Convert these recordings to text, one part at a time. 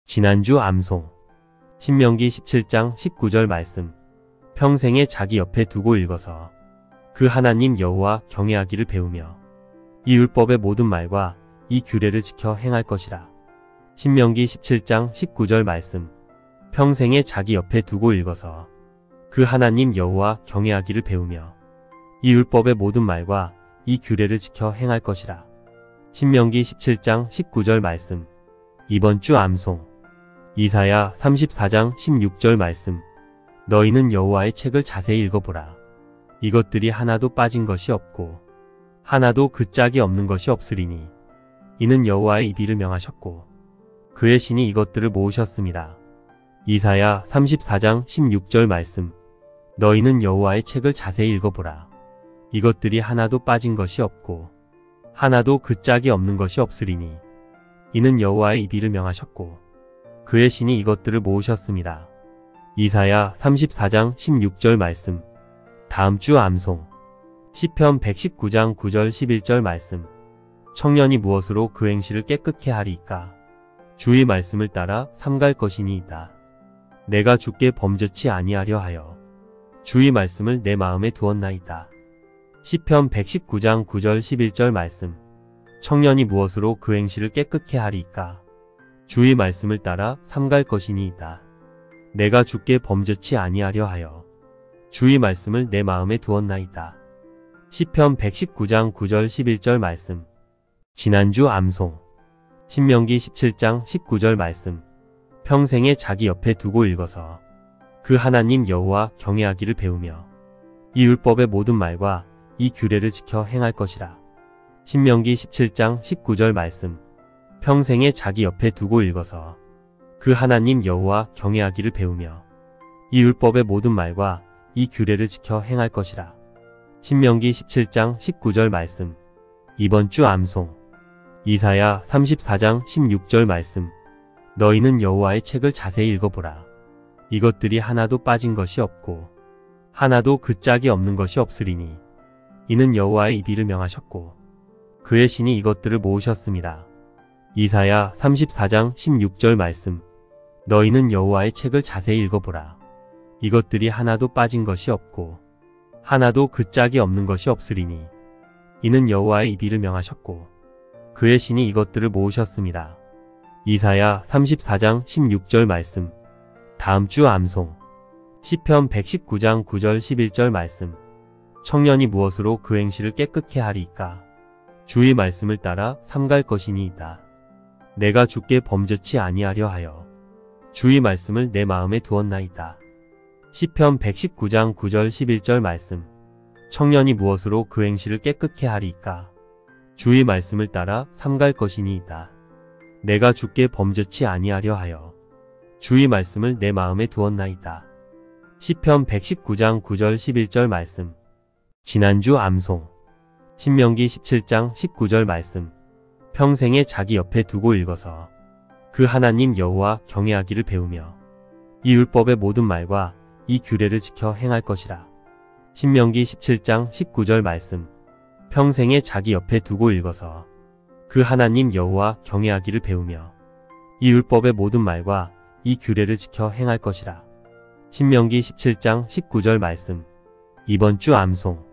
지난주 암송 신명기 17장 19절 말씀. 평생에 자기 옆에 두고 읽어서 그 하나님 여호와 경외하기를 배우며 이 율법의 모든 말과 이 규례를 지켜 행할 것이라. 신명기 17장 19절 말씀. 평생에 자기 옆에 두고 읽어서 그 하나님 여호와 경외하기를 배우며 이 율법의 모든 말과 이 규례를 지켜 행할 것이라. 신명기 17장 19절 말씀. 이번 주 암송 이사야 34장 16절 말씀. 너희는 여호와의 책을 자세히 읽어보라. 이것들이 하나도 빠진 것이 없고 하나도 그 짝이 없는 것이 없으리니 이는 여호와의 입이를 명하셨고 그의 신이 이것들을 모으셨습니다. 이사야 34장 16절 말씀. 너희는 여호와의 책을 자세히 읽어보라. 이것들이 하나도 빠진 것이 없고 하나도 그 짝이 없는 것이 없으리니 이는 여호와의 입이를 명하셨고 그의 신이 이것들을 모으셨습니다. 이사야 34장 16절 말씀. 다음 주 암송 시편 119장 9절 11절 말씀. 청년이 무엇으로 그 행실을 깨끗게 하리이까? 주의 말씀을 따라 삼갈 것이니이다. 내가 주께 범죄치 아니하려 하여 주의 말씀을 내 마음에 두었나이다. 시편 119장 9절 11절 말씀. 청년이 무엇으로 그 행실을 깨끗게 하리이까? 주의 말씀을 따라 삼갈 것이니이다. 내가 주께 범죄치 아니하려 하여 주의 말씀을 내 마음에 두었나이다. 시편 119장 9절 11절 말씀. 지난주 암송 신명기 17장 19절 말씀. 평생에 자기 옆에 두고 읽어서 그 하나님 여호와 경외하기를 배우며 이 율법의 모든 말과 이 규례를 지켜 행할 것이라. 신명기 17장 19절 말씀. 평생에 자기 옆에 두고 읽어서 그 하나님 여호와 경외하기를 배우며 이 율법의 모든 말과 이 규례를 지켜 행할 것이라. 신명기 17장 19절 말씀. 이번 주 암송 이사야 34장 16절 말씀. 너희는 여호와의 책을 자세히 읽어보라. 이것들이 하나도 빠진 것이 없고 하나도 그 짝이 없는 것이 없으리니 이는 여호와의 입이를 명하셨고 그의 신이 이것들을 모으셨습니다. 이사야 34장 16절 말씀. 너희는 여호와의 책을 자세히 읽어보라. 이것들이 하나도 빠진 것이 없고 하나도 그 짝이 없는 것이 없으리니 이는 여호와의 입이를 명하셨고 그의 신이 이것들을 모으셨습니다. 이사야 34장 16절 말씀. 다음 주 암송 시편 119장 9절 11절 말씀. 청년이 무엇으로 그 행실을 깨끗게 하리이까? 주의 말씀을 따라 삼갈 것이니이다. 내가 주께 범죄치 아니하려 하여 주의 말씀을 내 마음에 두었나이다. 시편 119장 9절 11절 말씀. 청년이 무엇으로 그 행실을 깨끗게 하리이까? 주의 말씀을 따라 삼갈 것이니이다. 내가 주께 범죄치 아니하려 하여 주의 말씀을 내 마음에 두었나이다. 시편 119장 9절 11절 말씀. 지난주 암송 신명기 17장 19절 말씀. 평생에 자기 옆에 두고 읽어서 그 하나님 여호와 경외하기를 배우며 이 율법의 모든 말과 이 규례를 지켜 행할 것이라. 신명기 17장 19절 말씀. 평생에 자기 옆에 두고 읽어서 그 하나님 여호와 경외하기를 배우며 이 율법의 모든 말과 이 규례를 지켜 행할 것이라. 신명기 17장 19절 말씀. 이번 주 암송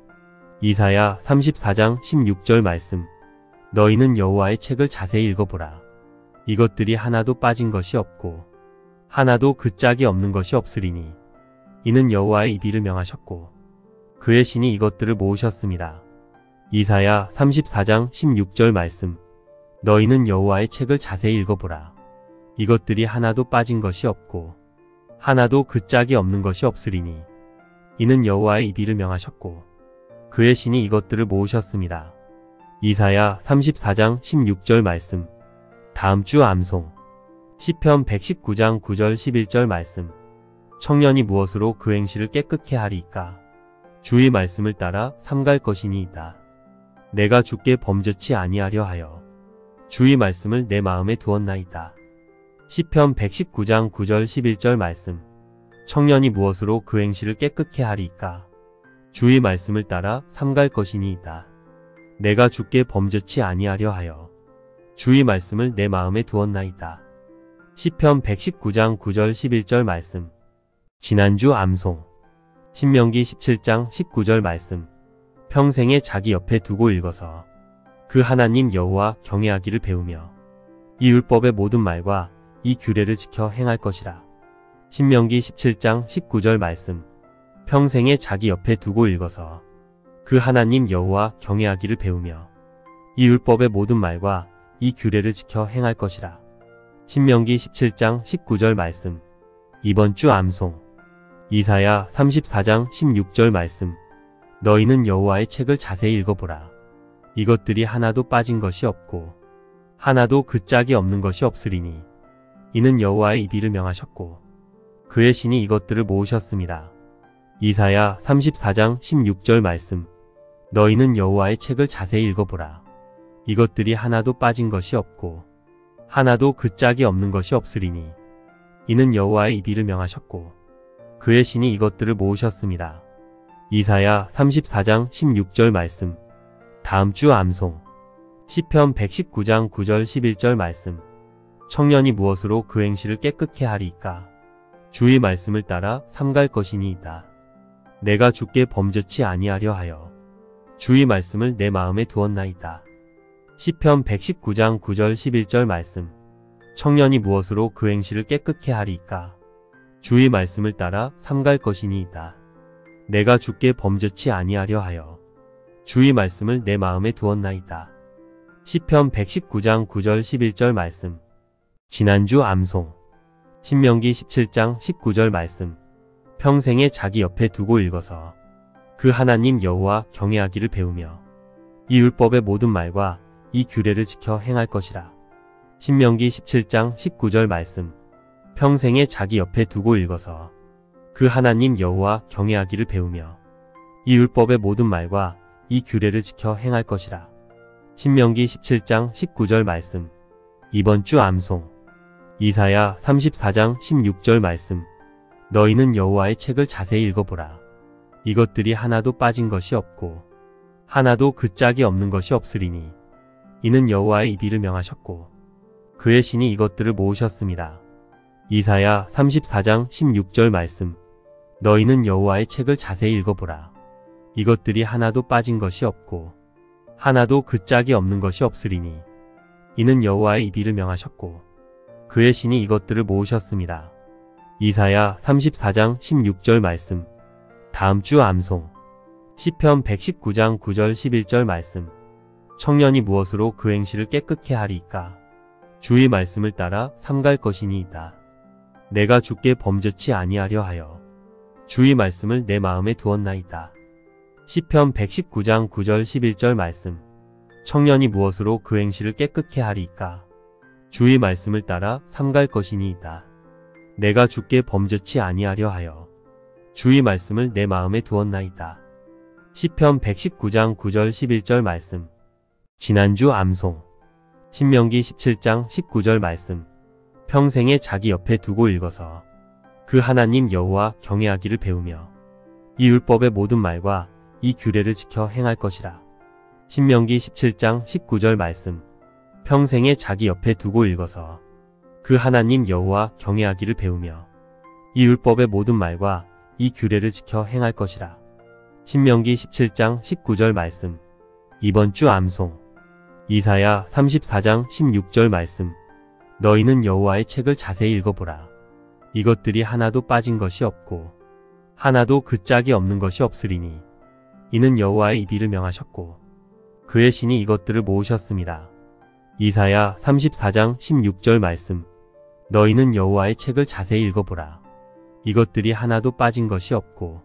이사야 34장 16절 말씀. 너희는 여호와의 책을 자세히 읽어보라. 이것들이 하나도 빠진 것이 없고 하나도 그 짝이 없는 것이 없으리니 이는 여호와의 입이를 명하셨고 그의 신이 이것들을 모으셨습니다. 이사야 34장 16절 말씀. 너희는 여호와의 책을 자세히 읽어보라. 이것들이 하나도 빠진 것이 없고 하나도 그 짝이 없는 것이 없으리니 이는 여호와의 입이를 명하셨고 그의 신이 이것들을 모으셨습니다. 이사야 34장 16절 말씀. 다음 주 암송 시편 119장 9절 11절 말씀. 청년이 무엇으로 그 행실을 깨끗게 하리이까? 주의 말씀을 따라 삼갈 것이니이다. 내가 주께 범죄치 아니하려 하여 주의 말씀을 내 마음에 두었나이다. 시편 119장 9절 11절 말씀. 청년이 무엇으로 그 행실을 깨끗게 하리이까? 주의 말씀을 따라 삼갈 것이니이다. 내가 주께 범죄치 아니하려 하여 주의 말씀을 내 마음에 두었나이다. 시편 119장 9절 11절 말씀. 지난주 암송. 신명기 17장 19절 말씀. 평생에 자기 옆에 두고 읽어서 그 하나님 여호와 경외하기를 배우며 이 율법의 모든 말과 이 규례를 지켜 행할 것이라. 신명기 17장 19절 말씀. 평생에 자기 옆에 두고 읽어서 그 하나님 여호와 경외하기를 배우며 이 율법의 모든 말과 이 규례를 지켜 행할 것이라. 신명기 17장 19절 말씀. 이번 주 암송. 이사야 34장 16절 말씀. 너희는 여호와의 책을 자세히 읽어보라. 이것들이 하나도 빠진 것이 없고 하나도 그 짝이 없는 것이 없으리니 이는 여호와의 입이를 명하셨고 그의 신이 이것들을 모으셨습니다. 이사야 34장 16절 말씀. 너희는 여호와의 책을 자세히 읽어보라. 이것들이 하나도 빠진 것이 없고 하나도 그 짝이 없는 것이 없으리니 이는 여호와의 입이를 명하셨고 그의 신이 이것들을 모으셨습니다. 이사야 34장 16절 말씀. 다음 주 암송. 시편 119장 9절 11절 말씀. 청년이 무엇으로 그 행실을 깨끗게 하리이까? 주의 말씀을 따라 삼갈 것이니이다. 내가 주께 범죄치 아니하려 하여 주의 말씀을 내 마음에 두었나이다. 시편 119장 9절 11절 말씀. 청년이 무엇으로 그 행실을 깨끗게 하리이까? 주의 말씀을 따라 삼갈 것이니이다. 내가 주께 범죄치 아니하려 하여 주의 말씀을 내 마음에 두었나이다. 시편 119장 9절 11절 말씀. 지난주 암송. 신명기 17장 19절 말씀. 평생에 자기 옆에 두고 읽어서 그 하나님 여호와 경외하기를 배우며 이 율법의 모든 말과 이 규례를 지켜 행할 것이라. 신명기 17장 19절 말씀. 평생에 자기 옆에 두고 읽어서 그 하나님 여호와 경외하기를 배우며 이 율법의 모든 말과 이 규례를 지켜 행할 것이라. 신명기 17장 19절 말씀. 이번 주 암송. 이사야 34장 16절 말씀. 너희는 여호와의 책을 자세히 읽어보라. 이것들이 하나도 빠진 것이 없고 하나도 그 짝이 없는 것이 없으리니 이는 여호와의 입이를 명하셨고 그의 신이 이것들을 모으셨습니다. 이사야 34장 16절 말씀. 너희는 여호와의 책을 자세히 읽어보라. 이것들이 하나도 빠진 것이 없고 하나도 그 짝이 없는 것이 없으리니 이는 여호와의 입이를 명하셨고 그의 신이 이것들을 모으셨습니다. 이사야 34장 16절 말씀. 다음 주 암송. 시편 119장 9절 11절 말씀. 청년이 무엇으로 그 행실을 깨끗게 하리이까? 주의 말씀을 따라 삼갈 것이니이다. 내가 주께 범죄치 아니하려 하여 주의 말씀을 내 마음에 두었나이다. 시편 119장 9절 11절 말씀. 청년이 무엇으로 그 행실을 깨끗게 하리이까? 주의 말씀을 따라 삼갈 것이니이다. 내가 주께 범죄치 아니하려 하여 주의 말씀을 내 마음에 두었나이다. 시편 119장 9절 11절 말씀. 지난주 암송. 신명기 17장 19절 말씀. 평생에 자기 옆에 두고 읽어서 그 하나님 여호와 경외하기를 배우며 이 율법의 모든 말과 이 규례를 지켜 행할 것이라. 신명기 17장 19절 말씀. 평생에 자기 옆에 두고 읽어서 그 하나님 여호와 경외하기를 배우며 이 율법의 모든 말과 이 규례를 지켜 행할 것이라. 신명기 17장 19절 말씀. 이번 주 암송. 이사야 34장 16절 말씀. 너희는 여호와의 책을 자세히 읽어보라. 이것들이 하나도 빠진 것이 없고 하나도 그 짝이 없는 것이 없으리니 이는 여호와의 입이를 명하셨고 그의 신이 이것들을 모으셨습니다. 이사야 34장 16절 말씀. 너희는 여호와의 책을 자세히 읽어보라. 이것들이 하나도 빠진 것이 없고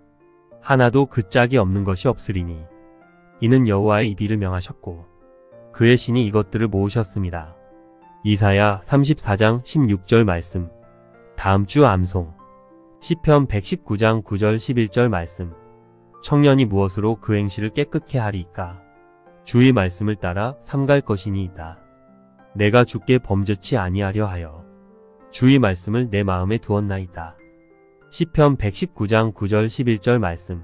하나도 그 짝이 없는 것이 없으리니 이는 여호와의 입이를 명하셨고 그의 신이 이것들을 모으셨습니다. 이사야 34장 16절 말씀. 다음 주 암송. 시편 119장 9절 11절 말씀. 청년이 무엇으로 그 행실을 깨끗게 하리이까? 주의 말씀을 따라 삼갈 것이니이다. 내가 주께 범죄치 아니하려 하여 주의 말씀을 내 마음에 두었나이다. 시편 119장 9절 11절 말씀.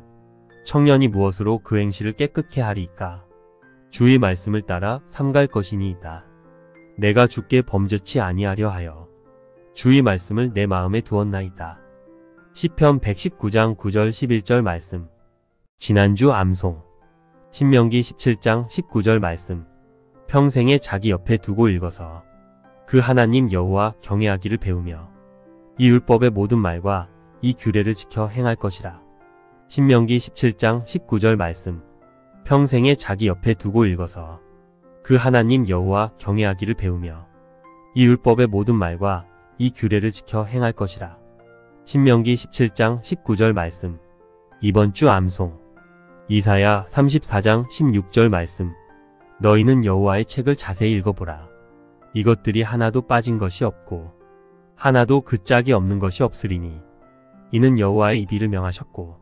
청년이 무엇으로 그 행실을 깨끗게 하리이까? 주의 말씀을 따라 삼갈 것이니이다. 내가 주께 범죄치 아니하려 하여 주의 말씀을 내 마음에 두었나이다. 시편 119장 9절 11절 말씀. 지난주 암송. 신명기 17장 19절 말씀. 평생에 자기 옆에 두고 읽어서 그 하나님 여호와 경외하기를 배우며 이 율법의 모든 말과 이 규례를 지켜 행할 것이라. 신명기 17장 19절 말씀. 평생에 자기 옆에 두고 읽어서 그 하나님 여호와 경외하기를 배우며 이 율법의 모든 말과 이 규례를 지켜 행할 것이라. 신명기 17장 19절 말씀. 이번 주 암송. 이사야 34장 16절 말씀. 너희는 여호와의 책을 자세히 읽어보라. 이것들이 하나도 빠진 것이 없고 하나도 그 짝이 없는 것이 없으리니 이는 여호와의 입이를 명하셨고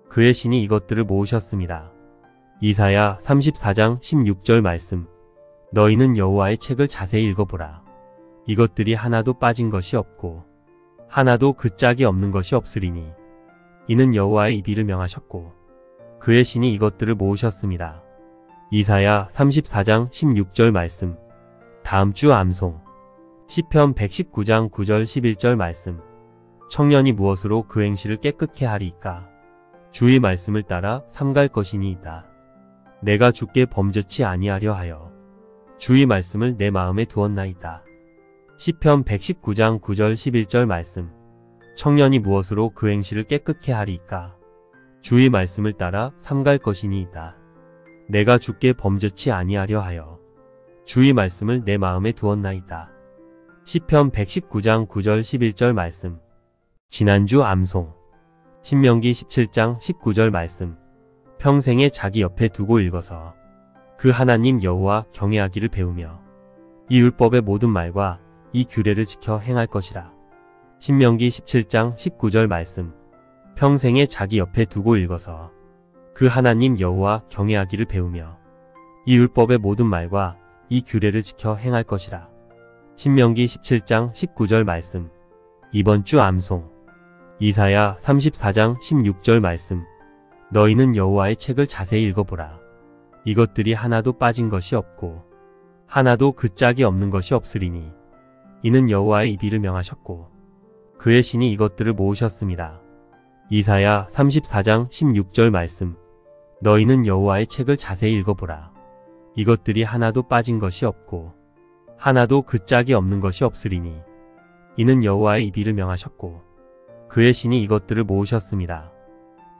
그의 신이 이것들을 모으셨습니다. 이사야 34장 16절 말씀. 너희는 여호와의 책을 자세히 읽어보라. 이것들이 하나도 빠진 것이 없고 하나도 그 짝이 없는 것이 없으리니 이는 여호와의 입이를 명하셨고 그의 신이 이것들을 모으셨습니다. 이사야 34장 16절 말씀. 다음 주 암송. 시편 119장 9절 11절 말씀. 청년이 무엇으로 그 행실을 깨끗게 하리이까? 주의 말씀을 따라 삼갈 것이니이다. 내가 주께 범죄치 아니하려 하여 주의 말씀을 내 마음에 두었나이다. 시편 119장 9절 11절 말씀. 청년이 무엇으로 그 행실을 깨끗게 하리이까? 주의 말씀을 따라 삼갈 것이니이다. 내가 주께 범죄치 아니하려 하여 주의 말씀을 내 마음에 두었나이다. 시편 119장 9절 11절 말씀. 지난주 암송. 신명기 17장 19절 말씀. 평생에 자기 옆에 두고 읽어서 그 하나님 여호와 경외하기를 배우며 이 율법의 모든 말과 이 규례를 지켜 행할 것이라. 신명기 17장 19절 말씀. 평생에 자기 옆에 두고 읽어서 그 하나님 여호와 경외하기를 배우며 이 율법의 모든 말과 이 규례를 지켜 행할 것이라. 신명기 17장 19절 말씀. 이번 주 암송. 이사야 34장 16절 말씀. 너희는 여호와의 책을 자세히 읽어보라. 이것들이 하나도 빠진 것이 없고 하나도 그 짝이 없는 것이 없으리니 이는 여호와의 입이를 명하셨고 그의 신이 이것들을 모으셨습니다. 이사야 34장 16절 말씀. 너희는 여호와의 책을 자세히 읽어보라. 이것들이 하나도 빠진 것이 없고 하나도 그 짝이 없는 것이 없으리니 이는 여호와의 입이를 명하셨고 그의 신이 이것들을 모으셨습니다.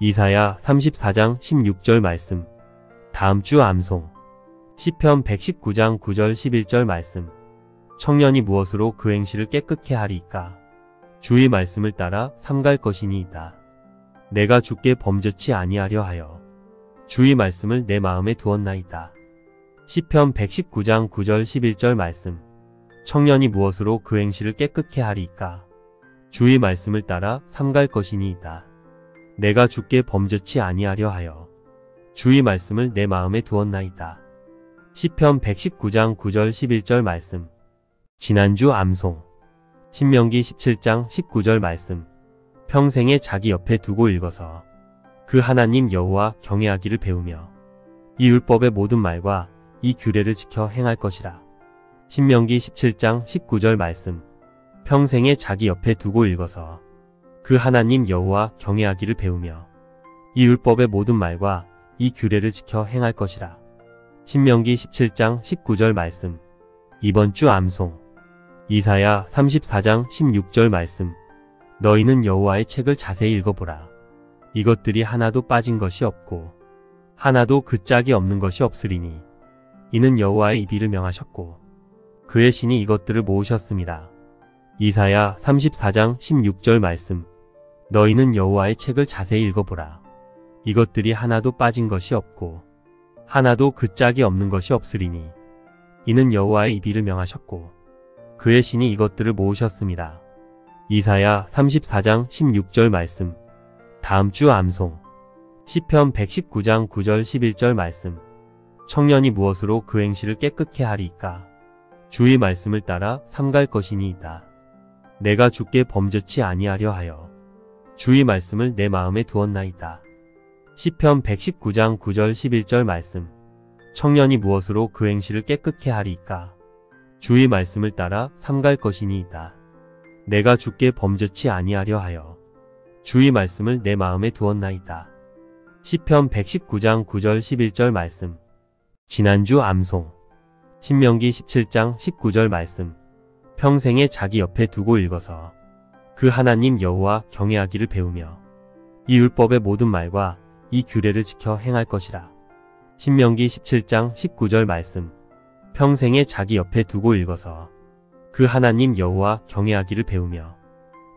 이사야 34장 16절 말씀. 다음 주 암송. 시편 119장 9절 11절 말씀. 청년이 무엇으로 그 행실을 깨끗게 하리이까? 주의 말씀을 따라 삼갈 것이니이다. 내가 주께 범죄치 아니하려 하여 주의 말씀을 내 마음에 두었나이다. 시편 119장 9절 11절 말씀. 청년이 무엇으로 그 행실을 깨끗게 하리이까? 주의 말씀을 따라 삼갈 것이니이다. 내가 주께 범죄치 아니하려 하여 주의 말씀을 내 마음에 두었나이다. 시편 119장 9절 11절 말씀. 지난주 암송. 신명기 17장 19절 말씀. 평생에 자기 옆에 두고 읽어서 그 하나님 여호와 경외하기를 배우며 이 율법의 모든 말과 이 규례를 지켜 행할 것이라. 신명기 17장 19절 말씀. 평생에 자기 옆에 두고 읽어서 그 하나님 여호와 경외하기를 배우며 이 율법의 모든 말과 이 규례를 지켜 행할 것이라. 신명기 17장 19절 말씀. 이번 주 암송. 이사야 34장 16절 말씀. 너희는 여호와의 책을 자세히 읽어보라. 이것들이 하나도 빠진 것이 없고 하나도 그 짝이 없는 것이 없으리니 이는 여호와의 입이를 명하셨고 그의 신이 이것들을 모으셨습니다. 이사야 34장 16절 말씀. 너희는 여호와의 책을 자세히 읽어보라. 이것들이 하나도 빠진 것이 없고 하나도 그 짝이 없는 것이 없으리니 이는 여호와의 입이를 명하셨고 그의 신이 이것들을 모으셨습니다. 이사야 34장 16절 말씀. 다음 주 암송. 시편 119장 9절 11절 말씀. 청년이 무엇으로 그 행실을 깨끗게 하리이까? 주의 말씀을 따라 삼갈 것이니이다. 내가 주께 범죄치 아니하려 하여 주의 말씀을 내 마음에 두었나이다. 시편 119장 9절 11절 말씀. 청년이 무엇으로 그 행실을 깨끗게 하리이까? 주의 말씀을 따라 삼갈 것이니이다. 내가 주께 범죄치 아니하려 하여 주의 말씀을 내 마음에 두었나이다. 시편 119장 9절 11절 말씀. 지난주 암송. 신명기 17장 19절 말씀. 평생에 자기 옆에 두고 읽어서 그 하나님 여호와 경외하기를 배우며 이 율법의 모든 말과 이 규례를 지켜 행할 것이라. 신명기 17장 19절 말씀. 평생에 자기 옆에 두고 읽어서 그 하나님 여호와 경외하기를 배우며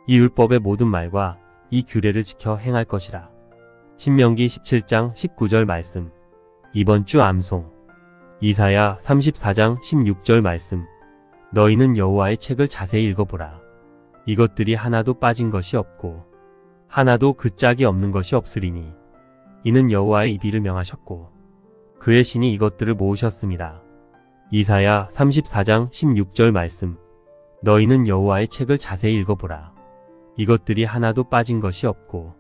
이 율법의 모든 말과 이 규례를 지켜 행할 것이라. 신명기 17장 19절 말씀. 이번 주 암송. 이사야 34장 16절 말씀. 너희는 여호와의 책을 자세히 읽어보라. 이것들이 하나도 빠진 것이 없고 하나도 그 짝이 없는 것이 없으리니 이는 여호와의 입이를 명하셨고 그의 신이 이것들을 모으셨습니다. 이사야 34장 16절 말씀. 너희는 여호와의 책을 자세히 읽어보라. 이것들이 하나도 빠진 것이 없고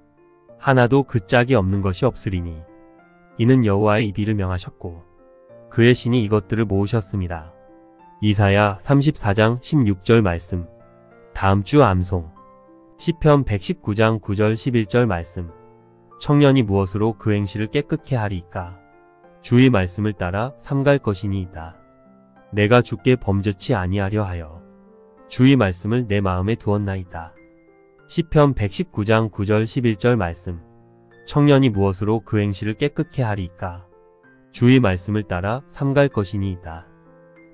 하나도 그 짝이 없는 것이 없으리니 이는 여호와의 입이를 명하셨고 그의 신이 이것들을 모으셨습니다. 이사야 34장 16절 말씀. 다음 주 암송. 시편 119장 9절 11절 말씀. 청년이 무엇으로 그 행실을 깨끗게 하리이까? 주의 말씀을 따라 삼갈 것이니이다. 내가 주께 범죄치 아니하려 하여 주의 말씀을 내 마음에 두었나이다. 시편 119장 9절 11절 말씀. 청년이 무엇으로 그 행실을 깨끗게 하리이까? 주의 말씀을 따라 삼갈 것이니이다.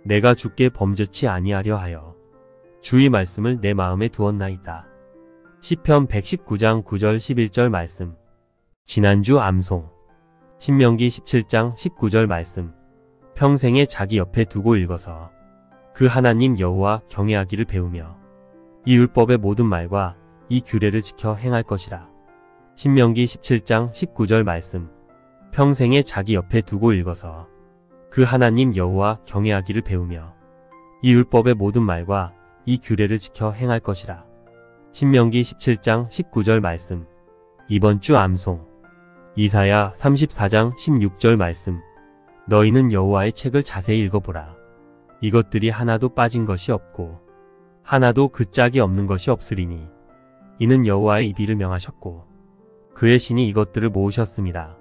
내가 주께 범죄치 아니하려 하여 주의 말씀을 내 마음에 두었나이다. 시편 119장 9절 11절 말씀. 지난주 암송. 신명기 17장 19절 말씀. 평생에 자기 옆에 두고 읽어서 그 하나님 여호와 경외하기를 배우며 이 율법의 모든 말과 이 규례를 지켜 행할 것이라. 신명기 17장 19절 말씀. 평생에 자기 옆에 두고 읽어서 그 하나님 여호와 경외하기를 배우며 이 율법의 모든 말과 이 규례를 지켜 행할 것이라. 신명기 17장 19절 말씀. 이번 주 암송. 이사야 34장 16절 말씀. 너희는 여호와의 책을 자세히 읽어보라. 이것들이 하나도 빠진 것이 없고 하나도 그 짝이 없는 것이 없으리니 이는 여호와의 입이를 명하셨고 그의 신이 이것들을 모으셨습니다.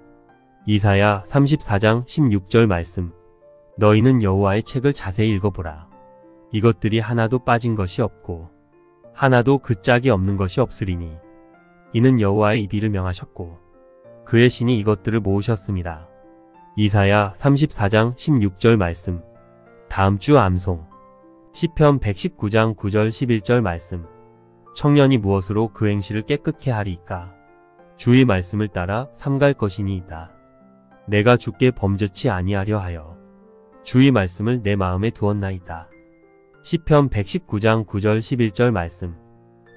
이사야 34장 16절 말씀. 너희는 여호와의 책을 자세히 읽어보라. 이것들이 하나도 빠진 것이 없고 하나도 그 짝이 없는 것이 없으리니 이는 여호와의 입이를 명하셨고 그의 신이 이것들을 모으셨습니다. 이사야 34장 16절 말씀. 다음 주 암송. 시편 119장 9절 11절 말씀. 청년이 무엇으로 그 행실을 깨끗게 하리이까? 주의 말씀을 따라 삼갈 것이니이다. 내가 주께 범죄치 아니하려 하여 주의 말씀을 내 마음에 두었나이다. 시편 119장 9절 11절 말씀.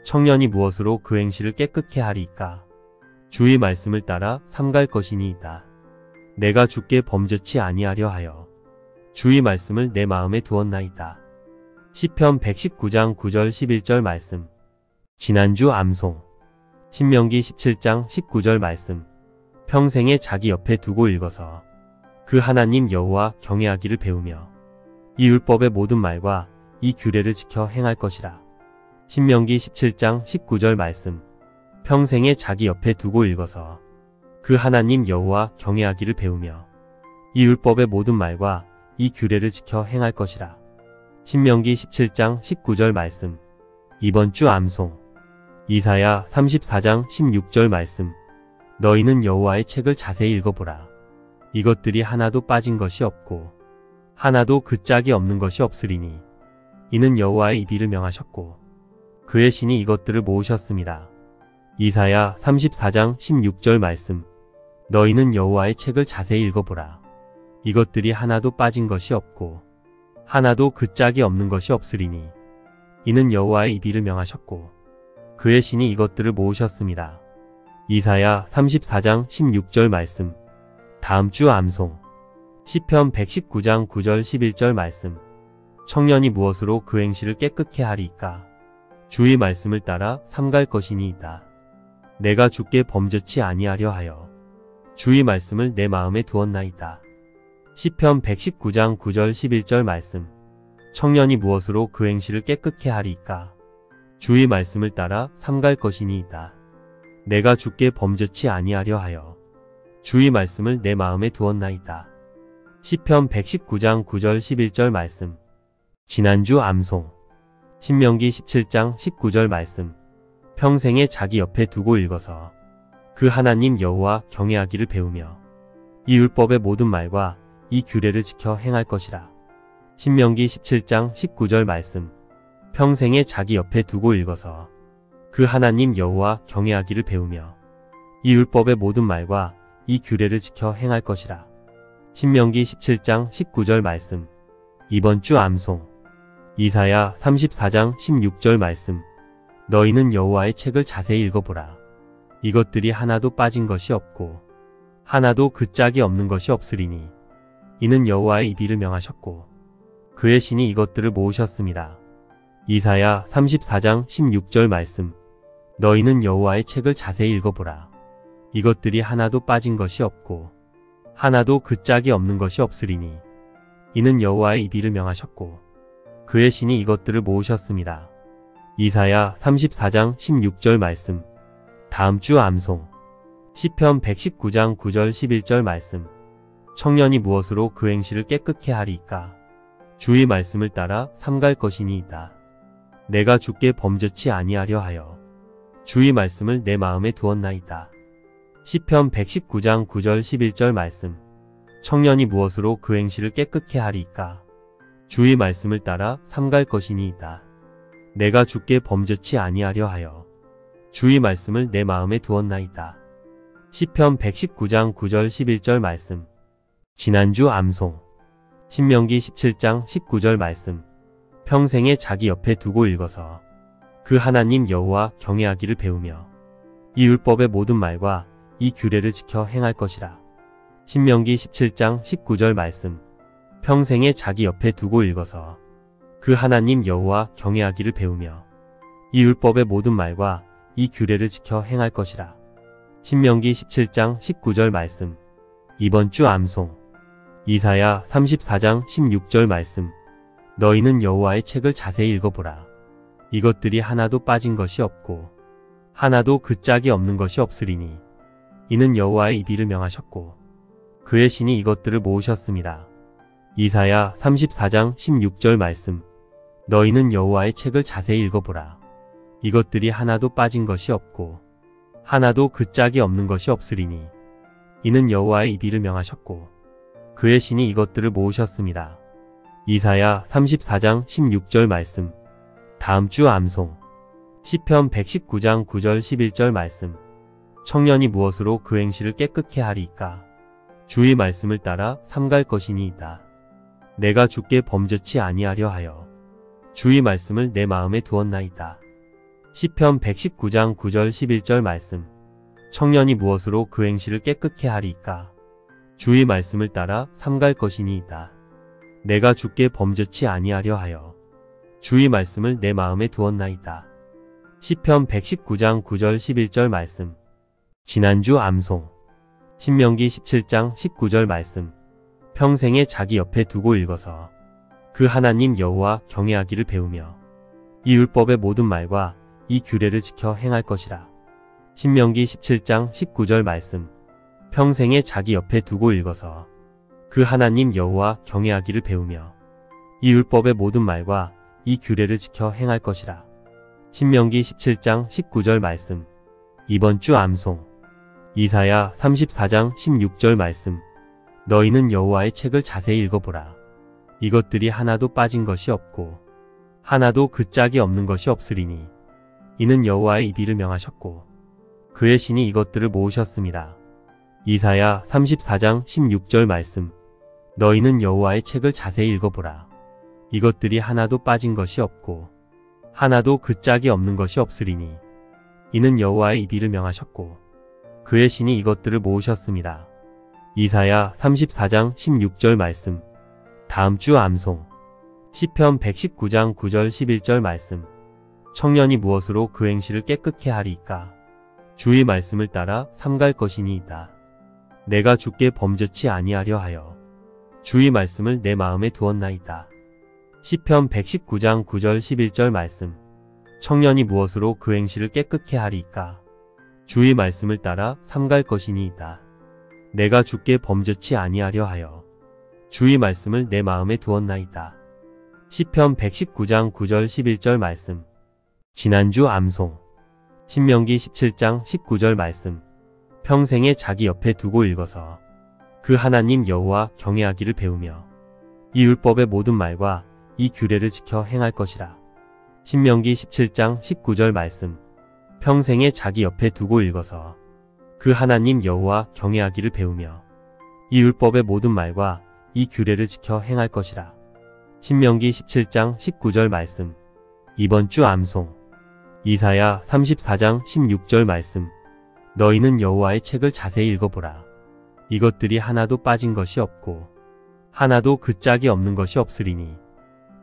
청년이 무엇으로 그 행실을 깨끗게 하리이까? 주의 말씀을 따라 삼갈 것이니이다. 내가 주께 범죄치 아니하려 하여 주의 말씀을 내 마음에 두었나이다. 시편 119장 9절 11절 말씀. 지난주 암송. 신명기 17장 19절 말씀. 평생에 자기 옆에 두고 읽어서 그 하나님 여호와 경외하기를 배우며 이 율법의 모든 말과 이 규례를 지켜 행할 것이라. 신명기 17장 19절 말씀. 평생에 자기 옆에 두고 읽어서 그 하나님 여호와 경외하기를 배우며 이 율법의 모든 말과 이 규례를 지켜 행할 것이라. 신명기 17장 19절 말씀. 이번 주 암송. 이사야 34장 16절 말씀. 너희는 여호와의 책을 자세히 읽어보라. 이것들이 하나도 빠진 것이 없고 하나도 그 짝이 없는 것이 없으리니 이는 여호와의 입이를 명하셨고 그의 신이 이것들을 모으셨습니다. 이사야 34장 16절 말씀. 너희는 여호와의 책을 자세히 읽어보라. 이것들이 하나도 빠진 것이 없고 하나도 그 짝이 없는 것이 없으리니 이는 여호와의 입이를 명하셨고 그의 신이 이것들을 모으셨습니다. 이사야 34장 16절 말씀. 다음 주 암송. 시편 119장 9절 11절 말씀. 청년이 무엇으로 그 행실을 깨끗게 하리이까? 주의 말씀을 따라 삼갈 것이니이다. 내가 주께 범죄치 아니하려 하여 주의 말씀을 내 마음에 두었나이다. 시편 119장 9절 11절 말씀. 청년이 무엇으로 그 행실을 깨끗게 하리이까? 주의 말씀을 따라 삼갈 것이니이다. 내가 주께 범죄치 아니하려 하여 주의 말씀을 내 마음에 두었나이다. 시편 119장 9절 11절 말씀. 지난주 암송. 신명기 17장 19절 말씀. 평생에 자기 옆에 두고 읽어서 그 하나님 여호와 경외하기를 배우며 이 율법의 모든 말과 이 규례를 지켜 행할 것이라. 신명기 17장 19절 말씀. 평생에 자기 옆에 두고 읽어서 그 하나님 여호와 경외하기를 배우며 이 율법의 모든 말과 이 규례를 지켜 행할 것이라. 신명기 17장 19절 말씀. 이번 주 암송. 이사야 34장 16절 말씀. 너희는 여호와의 책을 자세히 읽어보라. 이것들이 하나도 빠진 것이 없고 하나도 그 짝이 없는 것이 없으리니 이는 여호와의 입이를 명하셨고 그의 신이 이것들을 모으셨습니다. 이사야 34장 16절 말씀. 너희는 여호와의 책을 자세히 읽어보라. 이것들이 하나도 빠진 것이 없고 하나도 그 짝이 없는 것이 없으리니 이는 여호와의 입이를 명하셨고 그의 신이 이것들을 모으셨습니다. 이사야 34장 16절 말씀. 다음 주 암송. 시편 119장 9절 11절 말씀. 청년이 무엇으로 그 행실을 깨끗게 하리이까? 주의 말씀을 따라 삼갈 것이니이다. 내가 주께 범죄치 아니하려 하여 주의 말씀을 내 마음에 두었나이다. 시편 119장 9절 11절 말씀. 청년이 무엇으로 그 행실을 깨끗게 하리이까? 주의 말씀을 따라 삼갈 것이니이다. 내가 주께 범죄치 아니하려 하여 주의 말씀을 내 마음에 두었나이다. 시편 119장 9절 11절 말씀. 지난주 암송. 신명기 17장 19절 말씀. 평생에 자기 옆에 두고 읽어서 그 하나님 여호와 경외하기를 배우며 이 율법의 모든 말과 이 규례를 지켜 행할 것이라. 신명기 17장 19절 말씀. 평생에 자기 옆에 두고 읽어서 그 하나님 여호와 경외하기를 배우며 이 율법의 모든 말과 이 규례를 지켜 행할 것이라. 신명기 17장 19절 말씀. 이번 주 암송. 이사야 34장 16절 말씀. 너희는 여호와의 책을 자세히 읽어보라. 이것들이 하나도 빠진 것이 없고 하나도 그 짝이 없는 것이 없으리니 이는 여호와의 입이를 명하셨고 그의 신이 이것들을 모으셨습니다. 이사야 34장 16절 말씀. 너희는 여호와의 책을 자세히 읽어보라. 이것들이 하나도 빠진 것이 없고 하나도 그 짝이 없는 것이 없으리니 이는 여호와의 입이를 명하셨고 그의 신이 이것들을 모으셨습니다. 이사야 34장 16절 말씀. 다음 주 암송. 시편 119장 9절 11절 말씀. 청년이 무엇으로 그 행실을 깨끗게 하리이까? 주의 말씀을 따라 삼갈 것이니이다. 내가 주께 범죄치 아니하려 하여 주의 말씀을 내 마음에 두었나이다. 시편 119장 9절 11절 말씀. 청년이 무엇으로 그 행실을 깨끗게 하리이까? 주의 말씀을 따라 삼갈 것이니이다. 내가 주께 범죄치 아니하려 하여 주의 말씀을 내 마음에 두었나이다. 시편 119장 9절 11절 말씀. 지난주 암송. 신명기 17장 19절 말씀. 평생에 자기 옆에 두고 읽어서 그 하나님 여호와 경외하기를 배우며 이 율법의 모든 말과 이 규례를 지켜 행할 것이라. 신명기 17장 19절 말씀. 평생에 자기 옆에 두고 읽어서 그 하나님 여호와 경외하기를 배우며 이 율법의 모든 말과 이 규례를 지켜 행할 것이라. 신명기 17장 19절 말씀. 이번 주 암송. 이사야 34장 16절 말씀. 너희는 여호와의 책을 자세히 읽어보라. 이것들이 하나도 빠진 것이 없고 하나도 그 짝이 없는 것이 없으리니 이는 여호와의 입이를 명하셨고 그의 신이 이것들을 모으셨습니다. 이사야 34장 16절 말씀. 너희는 여호와의 책을 자세히 읽어보라. 이것들이 하나도 빠진 것이 없고 하나도 그 짝이 없는 것이 없으리니 이는 여호와의 입이를 명하셨고 그의 신이 이것들을 모으셨습니다. 이사야 34장 16절 말씀. 다음 주 암송. 시편 119장 9절 11절 말씀. 청년이 무엇으로 그 행실을 깨끗게 하리이까? 주의 말씀을 따라 삼갈 것이니이다. 내가 주께 범죄치 아니하려 하여 주의 말씀을 내 마음에 두었나이다. 시편 119장 9절 11절 말씀. 청년이 무엇으로 그 행실을 깨끗게 하리이까? 주의 말씀을 따라 삼갈 것이니이다. 내가 주께 범죄치 아니하려 하여 주의 말씀을 내 마음에 두었나이다. 시편 119장 9절 11절 말씀. 지난주 암송. 신명기 17장 19절 말씀. 평생에 자기 옆에 두고 읽어서 그 하나님 여호와 경외하기를 배우며 이 율법의 모든 말과 이 규례를 지켜 행할 것이라. 신명기 17장 19절 말씀. 평생에 자기 옆에 두고 읽어서 그 하나님 여호와 경외하기를 배우며 이 율법의 모든 말과 이 규례를 지켜 행할 것이라. 신명기 17장 19절 말씀. 이번 주 암송. 이사야 34장 16절 말씀. 너희는 여호와의 책을 자세히 읽어보라. 이것들이 하나도 빠진 것이 없고 하나도 그 짝이 없는 것이 없으리니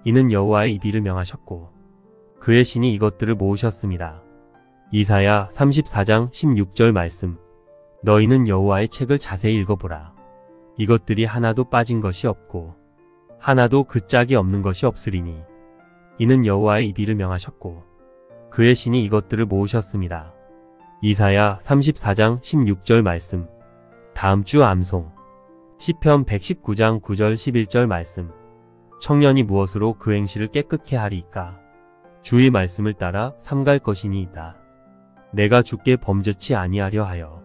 이는 여호와의 입이를 명하셨고 그의 신이 이것들을 모으셨습니다. 이사야 34장 16절 말씀. 너희는 여호와의 책을 자세히 읽어보라. 이것들이 하나도 빠진 것이 없고 하나도 그 짝이 없는 것이 없으리니 이는 여호와의 입이를 명하셨고 그의 신이 이것들을 모으셨습니다. 이사야 34장 16절 말씀. 다음 주 암송. 시편 119장 9절 11절 말씀. 청년이 무엇으로 그 행실을 깨끗게 하리이까? 주의 말씀을 따라 삼갈 것이니이다. 내가 주께 범죄치 아니하려 하여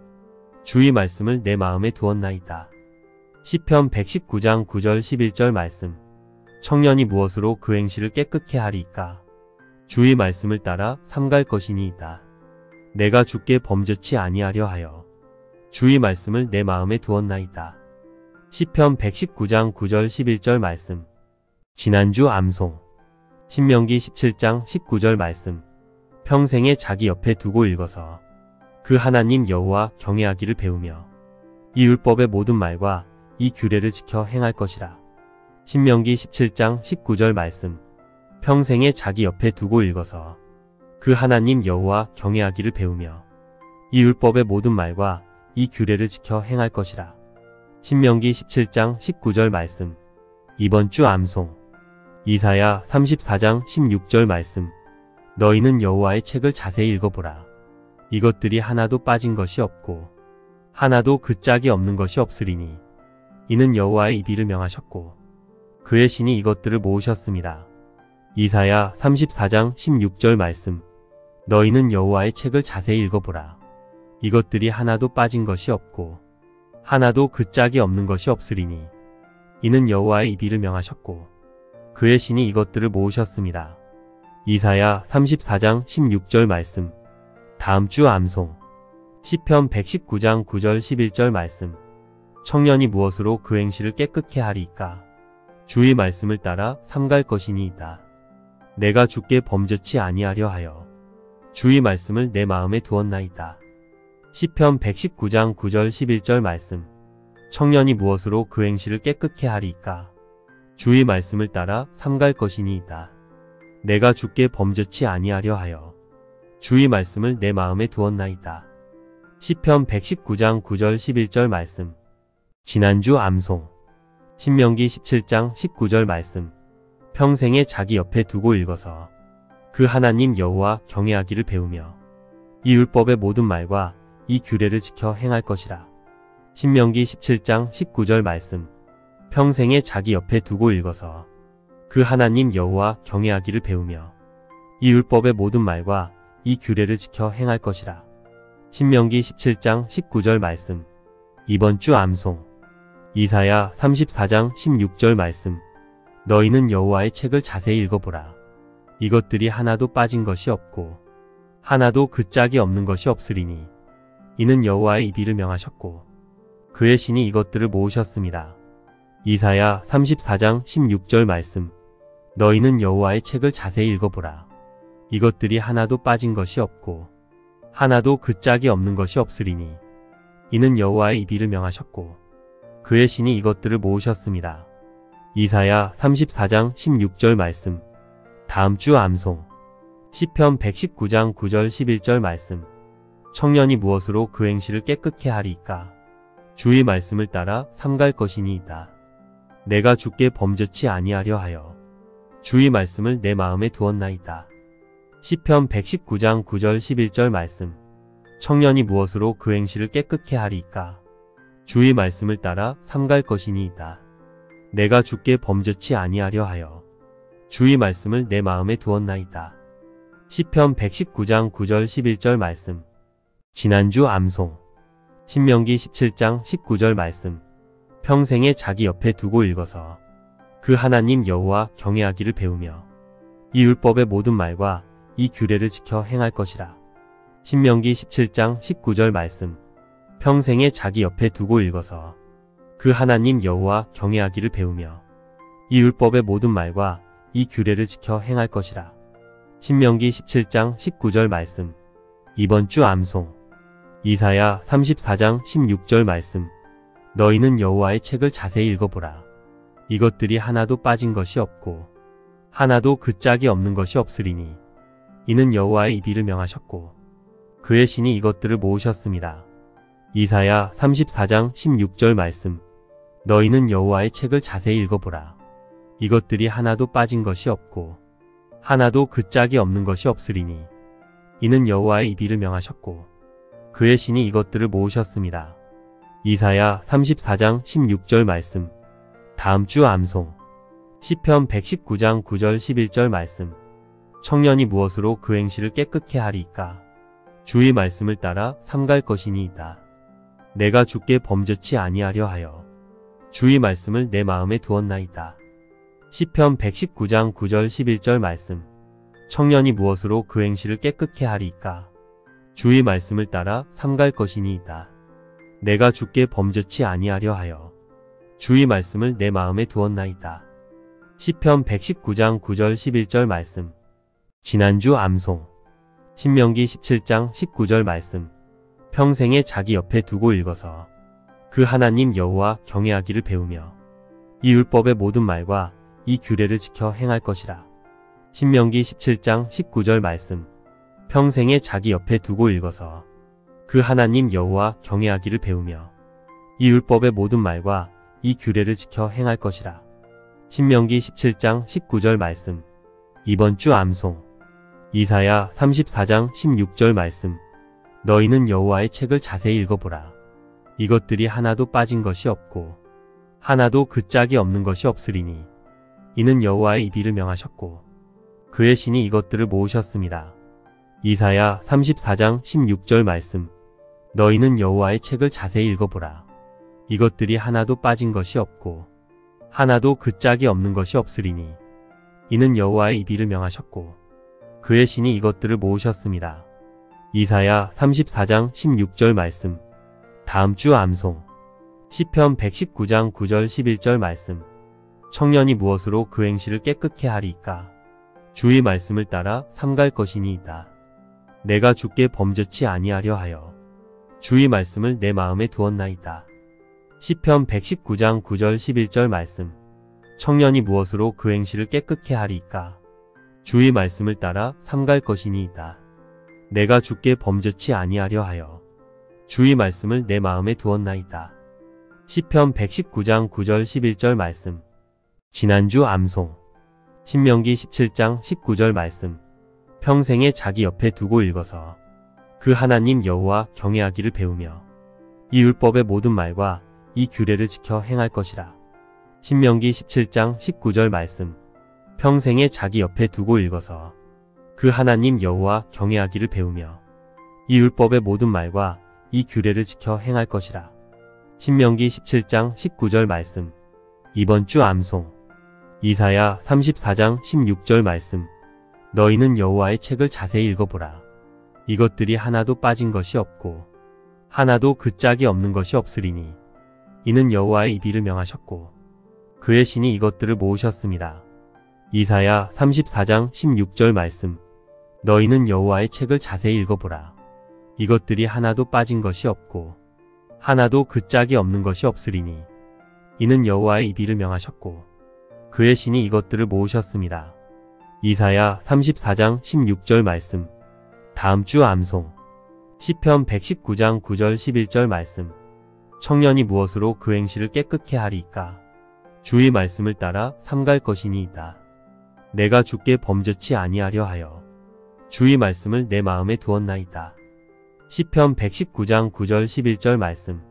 주의 말씀을 내 마음에 두었나이다. 시편 119장 9절 11절 말씀. 청년이 무엇으로 그 행실을 깨끗게 하리이까? 주의 말씀을 따라 삼갈 것이니이다. 내가 주께 범죄치 아니하려 하여 주의 말씀을 내 마음에 두었나이다. 시편 119장 9절 11절 말씀. 지난주 암송. 신명기 17장 19절 말씀. 평생에 자기 옆에 두고 읽어서 그 하나님 여호와 경외하기를 배우며 이 율법의 모든 말과 이 규례를 지켜 행할 것이라. 신명기 17장 19절 말씀. 평생에 자기 옆에 두고 읽어서 그 하나님 여호와 경외하기를 배우며 이 율법의 모든 말과 이 규례를 지켜 행할 것이라. 신명기 17장 19절 말씀. 이번 주 암송. 이사야 34장 16절 말씀. 너희는 여호와의 책을 자세히 읽어보라. 이것들이 하나도 빠진 것이 없고 하나도 그 짝이 없는 것이 없으리니 이는 여호와의 입이를 명하셨고 그의 신이 이것들을 모으셨습니다. 이사야 34장 16절 말씀. 너희는 여호와의 책을 자세히 읽어보라. 이것들이 하나도 빠진 것이 없고 하나도 그 짝이 없는 것이 없으리니 이는 여호와의 입이를 명하셨고 그의 신이 이것들을 모으셨습니다. 이사야 34장 16절 말씀. 다음 주 암송. 시편 119장 9절 11절 말씀. 청년이 무엇으로 그 행실을 깨끗게 하리이까? 주의 말씀을 따라 삼갈 것이니이다. 내가 주께 범죄치 아니하려 하여 주의 말씀을 내 마음에 두었나이다. 시편 119장 9절 11절 말씀. 청년이 무엇으로 그 행실을 깨끗게 하리이까? 주의 말씀을 따라 삼갈 것이니이다. 내가 주께 범죄치 아니하려 하여 주의 말씀을 내 마음에 두었나이다. 시편 119장 9절 11절 말씀. 지난주 암송. 신명기 17장 19절 말씀. 평생에 자기 옆에 두고 읽어서 그 하나님 여호와 경외하기를 배우며 이 율법의 모든 말과 이 규례를 지켜 행할 것이라. 신명기 17장 19절 말씀. 평생에 자기 옆에 두고 읽어서 그 하나님 여호와 경외하기를 배우며 이 율법의 모든 말과 이 규례를 지켜 행할 것이라. 신명기 17장 19절 말씀. 이번 주 암송. 이사야 34장 16절 말씀. 너희는 여호와의 책을 자세히 읽어보라. 이것들이 하나도 빠진 것이 없고 하나도 그 짝이 없는 것이 없으리니 이는 여호와의 입이를 명하셨고 그의 신이 이것들을 모으셨습니다. 이사야 34장 16절 말씀. 너희는 여호와의 책을 자세히 읽어보라. 이것들이 하나도 빠진 것이 없고 하나도 그 짝이 없는 것이 없으리니 이는 여호와의 입이를 명하셨고 그의 신이 이것들을 모으셨습니다. 이사야 34장 16절 말씀. 다음 주 암송. 시편 119장 9절 11절 말씀. 청년이 무엇으로 그 행실을 깨끗게 하리이까? 주의 말씀을 따라 삼갈 것이니이다. 내가 주께 범죄치 아니하려 하여 주의 말씀을 내 마음에 두었나이다. 시편 119장 9절 11절 말씀. 청년이 무엇으로 그 행실을 깨끗게 하리이까? 주의 말씀을 따라 삼갈 것이니이다. 내가 주께 범죄치 아니하려 하여 주의 말씀을 내 마음에 두었나이다. 시편 119장 9절 11절 말씀. 지난주 암송. 신명기 17장 19절 말씀. 평생에 자기 옆에 두고 읽어서 그 하나님 여호와 경외하기를 배우며 이 율법의 모든 말과 이 규례를 지켜 행할 것이라. 신명기 17장 19절 말씀. 평생에 자기 옆에 두고 읽어서 그 하나님 여호와 경외하기를 배우며 이 율법의 모든 말과 이 규례를 지켜 행할 것이라. 신명기 17장 19절 말씀. 이번 주 암송. 이사야 34장 16절 말씀. 너희는 여호와의 책을 자세히 읽어보라. 이것들이 하나도 빠진 것이 없고 하나도 그 짝이 없는 것이 없으리니 이는 여호와의 입이를 명하셨고 그의 신이 이것들을 모으셨습니다. 이사야 34장 16절 말씀. 너희는 여호와의 책을 자세히 읽어보라. 이것들이 하나도 빠진 것이 없고 하나도 그 짝이 없는 것이 없으리니 이는 여호와의 입이를 명하셨고 그의 신이 이것들을 모으셨습니다. 이사야 34장 16절 말씀. 다음 주 암송. 시편 119장 9절 11절 말씀. 청년이 무엇으로 그 행실을 깨끗게 하리이까? 주의 말씀을 따라 삼갈 것이니이다. 내가 주께 범죄치 아니하려 하여 주의 말씀을 내 마음에 두었나이다. 시편 119장 9절 11절 말씀. 청년이 무엇으로 그 행실을 깨끗게 하리이까? 주의 말씀을 따라 삼갈 것이니이다. 내가 주께 범죄치 아니하려 하여 주의 말씀을 내 마음에 두었나이다. 시편 119장 9절 11절 말씀. 지난주 암송. 신명기 17장 19절 말씀. 평생에 자기 옆에 두고 읽어서 그 하나님 여호와 경외하기를 배우며 이 율법의 모든 말과 이 규례를 지켜 행할 것이라. 신명기 17장 19절 말씀. 평생에 자기 옆에 두고 읽어서 그 하나님 여호와 경외하기를 배우며 이 율법의 모든 말과 이 규례를 지켜 행할 것이라. 신명기 17장 19절 말씀. 이번 주 암송. 이사야 34장 16절 말씀. 너희는 여호와의 책을 자세히 읽어보라. 이것들이 하나도 빠진 것이 없고 하나도 그 짝이 없는 것이 없으리니 이는 여호와의 입이를 명하셨고 그의 신이 이것들을 모으셨습니다. 이사야 34장 16절 말씀. 너희는 여호와의 책을 자세히 읽어보라. 이것들이 하나도 빠진 것이 없고 하나도 그 짝이 없는 것이 없으리니 이는 여호와의 입이를 명하셨고 그의 신이 이것들을 모으셨습니다. 이사야 34장 16절 말씀. 다음 주 암송. 시편 119장 9절 11절 말씀. 청년이 무엇으로 그 행실을 깨끗게 하리이까? 주의 말씀을 따라 삼갈 것이니이다. 내가 주께 범죄치 아니하려 하여 주의 말씀을 내 마음에 두었나이다. 시편 119장 9절 11절 말씀. 청년이 무엇으로 그 행실을 깨끗게 하리이까? 주의 말씀을 따라 삼갈 것이니이다. 내가 주께 범죄치 아니하려 하여 주의 말씀을 내 마음에 두었나이다. 시편 119장 9절 11절 말씀. 지난주 암송. 신명기 17장 19절 말씀. 평생에 자기 옆에 두고 읽어서 그 하나님 여호와 경외하기를 배우며 이 율법의 모든 말과 이 규례를 지켜 행할 것이라. 신명기 17장 19절 말씀. 평생에 자기 옆에 두고 읽어서 그 하나님 여호와 경외하기를 배우며 이 율법의 모든 말과 이 규례를 지켜 행할 것이라. 신명기 17장 19절 말씀. 이번 주 암송. 이사야 34장 16절 말씀. 너희는 여호와의 책을 자세히 읽어보라. 이것들이 하나도 빠진 것이 없고 하나도 그 짝이 없는 것이 없으리니 이는 여호와의 입이를 명하셨고 그의 신이 이것들을 모으셨습니다. 이사야 34장 16절 말씀. 너희는 여호와의 책을 자세히 읽어보라. 이것들이 하나도 빠진 것이 없고 하나도 그 짝이 없는 것이 없으리니 이는 여호와의 입이를 명하셨고 그의 신이 이것들을 모으셨습니다. 이사야 34장 16절 말씀. 다음 주 암송. 시편 119장 9절 11절 말씀. 청년이 무엇으로 그 행실을 깨끗게 하리이까? 주의 말씀을 따라 삼갈 것이니이다. 내가 주께 범죄치 아니하려 하여 주의 말씀을 내 마음에 두었나이다. 시편 119장 9절 11절 말씀.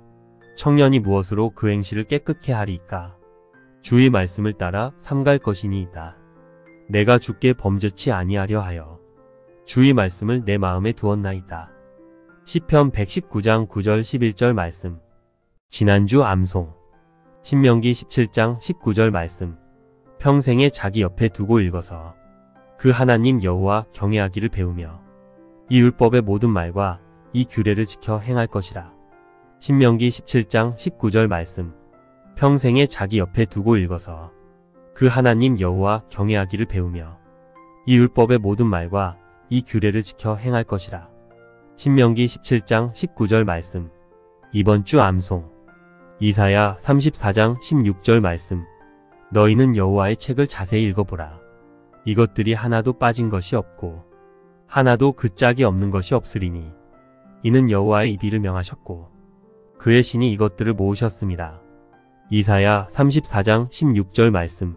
청년이 무엇으로 그 행실을 깨끗게 하리이까? 주의 말씀을 따라 삼갈 것이니이다. 내가 주께 범죄치 아니하려 하여 주의 말씀을 내 마음에 두었나이다. 시편 119장 9절 11절 말씀. 지난주 암송. 신명기 17장 19절 말씀. 평생에 자기 옆에 두고 읽어서 그 하나님 여호와 경외하기를 배우며 이 율법의 모든 말과 이 규례를 지켜 행할 것이라. 신명기 17장 19절 말씀. 평생에 자기 옆에 두고 읽어서 그 하나님 여호와 경외하기를 배우며 이 율법의 모든 말과 이 규례를 지켜 행할 것이라. 신명기 17장 19절 말씀. 이번 주 암송. 이사야 34장 16절 말씀. 너희는 여호와의 책을 자세히 읽어보라. 이것들이 하나도 빠진 것이 없고 하나도 그 짝이 없는 것이 없으리니 이는 여호와의 입이를 명하셨고 그의 신이 이것들을 모으셨습니다. 이사야 34장 16절 말씀.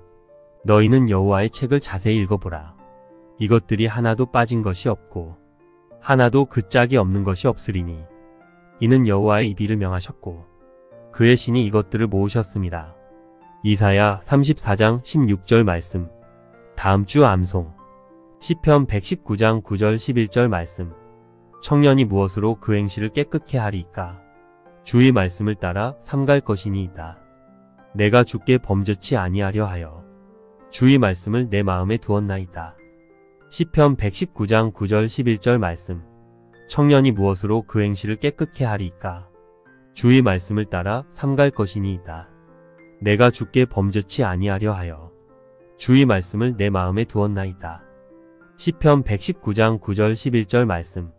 너희는 여호와의 책을 자세히 읽어보라. 이것들이 하나도 빠진 것이 없고 하나도 그 짝이 없는 것이 없으리니 이는 여호와의 입이를 명하셨고 그의 신이 이것들을 모으셨습니다. 이사야 34장 16절 말씀. 다음 주 암송. 시편 119장 9절 11절 말씀. 청년이 무엇으로 그 행실을 깨끗게 하리이까? 주의 말씀을 따라 삼갈 것이니이다. 내가 주께 범죄치 아니하려 하여 주의 말씀을 내 마음에 두었나이다. 시편 119장 9절 11절 말씀. 청년이 무엇으로 그 행실을 깨끗게 하리이까? 주의 말씀을 따라 삼갈 것이니이다. 내가 주께 범죄치 아니하려 하여 주의 말씀을 내 마음에 두었나이다. 시편 119장 9절 11절 말씀.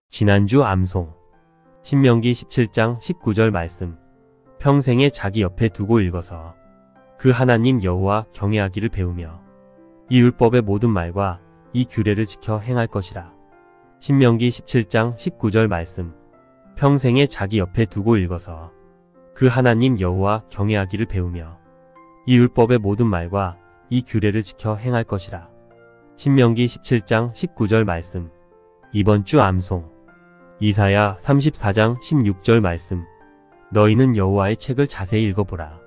지난주 암송. 신명기 17장 19절 말씀. 평생에 자기 옆에 두고 읽어서 그 하나님 여호와 경외하기를 배우며 이 율법의 모든 말과 이 규례를 지켜 행할 것이라. 신명기 17장 19절 말씀. 평생에 자기 옆에 두고 읽어서 그 하나님 여호와 경외하기를 배우며 이 율법의 모든 말과 이 규례를 지켜 행할 것이라. 신명기 17장 19절 말씀. 이번 주 암송. 이사야 34장 16절 말씀. 너희는 여호와의 책을 자세히 읽어보라.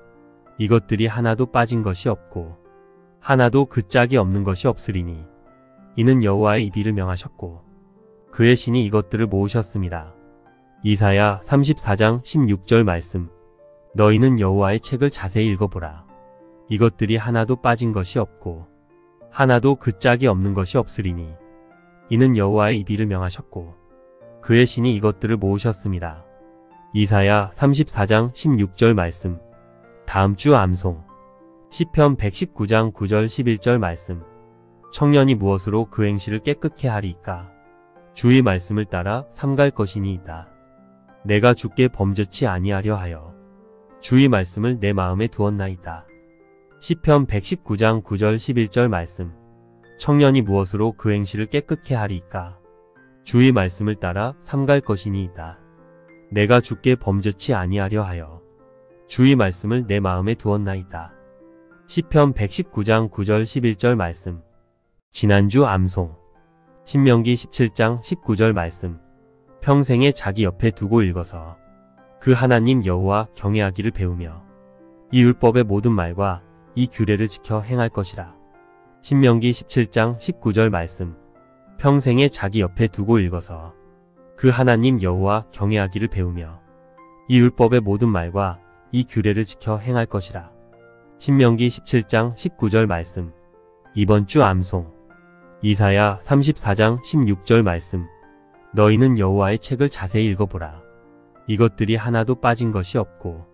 이것들이 하나도 빠진 것이 없고 하나도 그 짝이 없는 것이 없으리니 이는 여호와의 입이를 명하셨고 그의 신이 이것들을 모으셨습니다. 이사야 34장 16절 말씀. 너희는 여호와의 책을 자세히 읽어보라. 이것들이 하나도 빠진 것이 없고 하나도 그 짝이 없는 것이 없으리니 이는 여호와의 입이를 명하셨고 그의 신이 이것들을 모으셨습니다. 이사야 34장 16절 말씀. 다음 주 암송. 시편 119장 9절 11절 말씀. 청년이 무엇으로 그 행실을 깨끗게 하리이까? 주의 말씀을 따라 삼갈 것이니이다. 내가 주께 범죄치 아니하려 하여 주의 말씀을 내 마음에 두었나이다. 시편 119장 9절 11절 말씀. 청년이 무엇으로 그 행실을 깨끗게 하리이까? 주의 말씀을 따라 삼갈 것이니이다. 내가 주께 범죄치 아니하려 하여 주의 말씀을 내 마음에 두었나이다. 시편 119장 9절 11절 말씀. 지난주 암송. 신명기 17장 19절 말씀. 평생에 자기 옆에 두고 읽어서 그 하나님 여호와 경외하기를 배우며 이 율법의 모든 말과 이 규례를 지켜 행할 것이라. 신명기 17장 19절 말씀. 평생에 자기 옆에 두고 읽어서 그 하나님 여호와 경외하기를 배우며 이 율법의 모든 말과 이 규례를 지켜 행할 것이라. 신명기 17장 19절 말씀. 이번 주 암송. 이사야 34장 16절 말씀. 너희는 여호와의 책을 자세히 읽어보라. 이것들이 하나도 빠진 것이 없고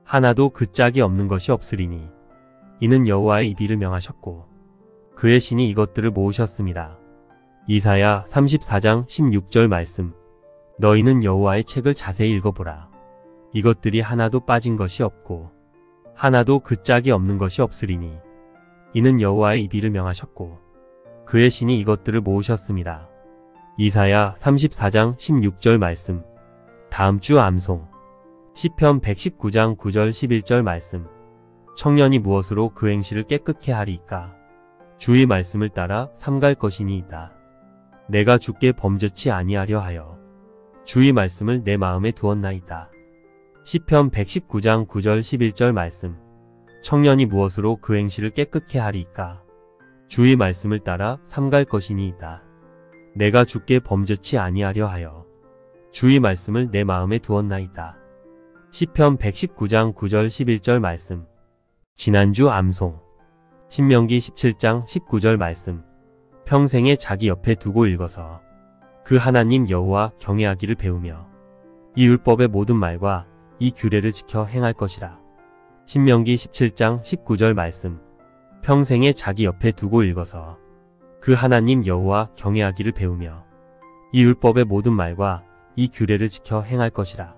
하나도 그 짝이 없는 것이 없으리니 이는 여호와의 입이를 명하셨고 그의 신이 이것들을 모으셨습니다. 이사야 34장 16절 말씀. 너희는 여호와의 책을 자세히 읽어보라. 이것들이 하나도 빠진 것이 없고 하나도 그 짝이 없는 것이 없으리니 이는 여호와의 입이를 명하셨고 그의 신이 이것들을 모으셨습니다. 이사야 34장 16절 말씀. 다음 주 암송. 시편 119장 9절 11절 말씀. 청년이 무엇으로 그 행실을 깨끗게 하리이까? 주의 말씀을 따라 삼갈 것이니이다. 내가 주께 범죄치 아니하려 하여 주의 말씀을 내 마음에 두었나이다. 시편 119장 9절 11절 말씀. 청년이 무엇으로 그 행실을 깨끗게 하리이까? 주의 말씀을 따라 삼갈 것이니이다. 내가 주께 범죄치 아니하려 하여 주의 말씀을 내 마음에 두었나이다. 시편 119장 9절 11절 말씀. 지난주 암송. 신명기 17장 19절 말씀. 평생에 자기 옆에 두고 읽어서 그 하나님 여호와 경외하기를 배우며 이 율법의 모든 말과 이 규례를 지켜 행할 것이라. 신명기 17장 19절 말씀. 평생에 자기 옆에 두고 읽어서 그 하나님 여호와 경외하기를 배우며 이 율법의 모든 말과 이 규례를 지켜 행할 것이라.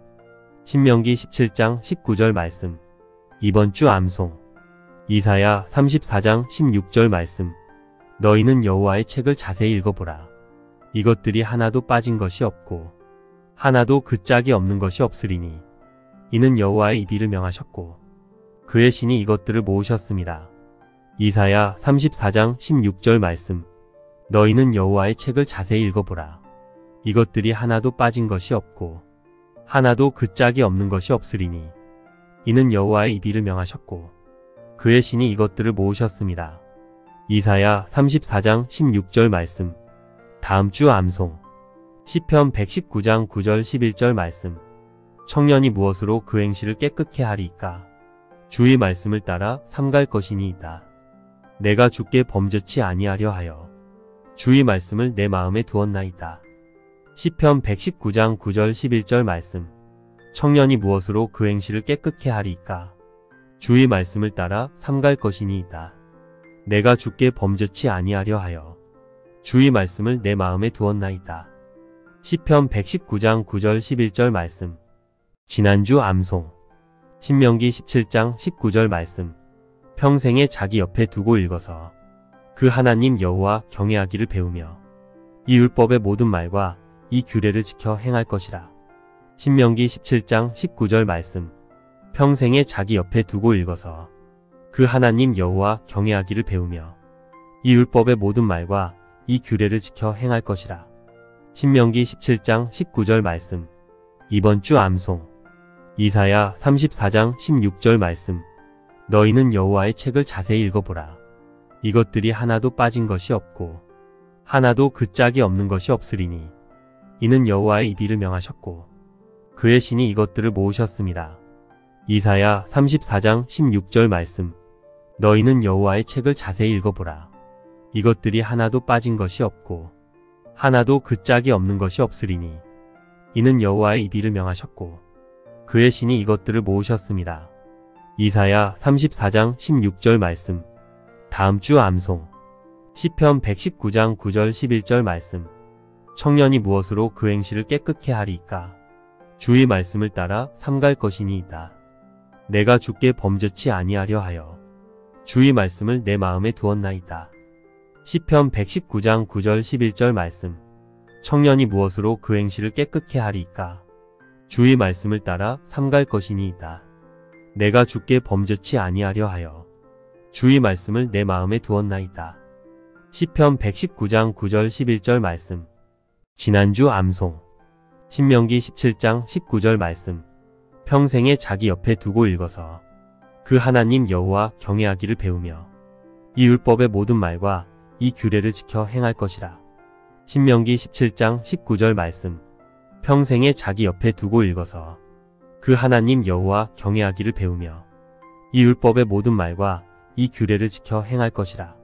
신명기 17장 19절 말씀. 이번 주 암송. 이사야 34장 16절 말씀. 너희는 여호와의 책을 자세히 읽어보라. 이것들이 하나도 빠진 것이 없고 하나도 그 짝이 없는 것이 없으리니 이는 여호와의 입이를 명하셨고 그의 신이 이것들을 모으셨습니다. 이사야 34장 16절 말씀. 너희는 여호와의 책을 자세히 읽어보라. 이것들이 하나도 빠진 것이 없고 하나도 그 짝이 없는 것이 없으리니 이는 여호와의 입이를 명하셨고 그의 신이 이것들을 모으셨습니다. 이사야 34장 16절 말씀. 다음 주 암송. 시편 119장 9절 11절 말씀. 청년이 무엇으로 그 행실을 깨끗게 하리이까? 주의 말씀을 따라 삼갈 것이니이다. 내가 주께 범죄치 아니하려 하여 주의 말씀을 내 마음에 두었나이다. 시편 119장 9절 11절 말씀. 청년이 무엇으로 그 행실을 깨끗게 하리이까? 주의 말씀을 따라 삼갈 것이니이다. 내가 주께 범죄치 아니하려 하여 주의 말씀을 내 마음에 두었나이다. 시편 119장 9절 11절 말씀. 지난주 암송. 신명기 17장 19절 말씀. 평생에 자기 옆에 두고 읽어서 그 하나님 여호와 경외하기를 배우며 이 율법의 모든 말과 이 규례를 지켜 행할 것이라. 신명기 17장 19절 말씀. 평생에 자기 옆에 두고 읽어서 그 하나님 여호와 경외하기를 배우며 이 율법의 모든 말과 이 규례를 지켜 행할 것이라. 신명기 17장 19절 말씀. 이번 주 암송. 이사야 34장 16절 말씀. 너희는 여호와의 책을 자세히 읽어보라. 이것들이 하나도 빠진 것이 없고 하나도 그 짝이 없는 것이 없으리니 이는 여호와의 입이를 명하셨고 그의 신이 이것들을 모으셨습니다. 이사야 34장 16절 말씀. 너희는 여호와의 책을 자세히 읽어보라. 이것들이 하나도 빠진 것이 없고 하나도 그 짝이 없는 것이 없으리니 이는 여호와의 입이를 명하셨고 그의 신이 이것들을 모으셨습니다. 이사야 34장 16절 말씀. 다음 주 암송. 시편 119장 9절 11절 말씀. 청년이 무엇으로 그 행실을 깨끗게 하리이까? 주의 말씀을 따라 삼갈 것이니이다. 내가 주께 범죄치 아니하려 하여 주의 말씀을 내 마음에 두었나이다. 시편 119장 9절 11절 말씀. 청년이 무엇으로 그 행실을 깨끗게 하리이까? 주의 말씀을 따라 삼갈 것이니이다. 내가 주께 범죄치 아니하려 하여 주의 말씀을 내 마음에 두었나이다. 시편 119장 9절 11절 말씀. 지난주 암송. 신명기 17장 19절 말씀. 평생에 자기 옆에 두고 읽어서 그 하나님 여호와 경외하기를 배우며 이 율법의 모든 말과 이 규례를 지켜 행할 것이라. 신명기 17장 19절 말씀. 평생에 자기 옆에 두고 읽어서 그 하나님 여호와 경외하기를 배우며 이 율법의 모든 말과 이 규례를 지켜 행할 것이라.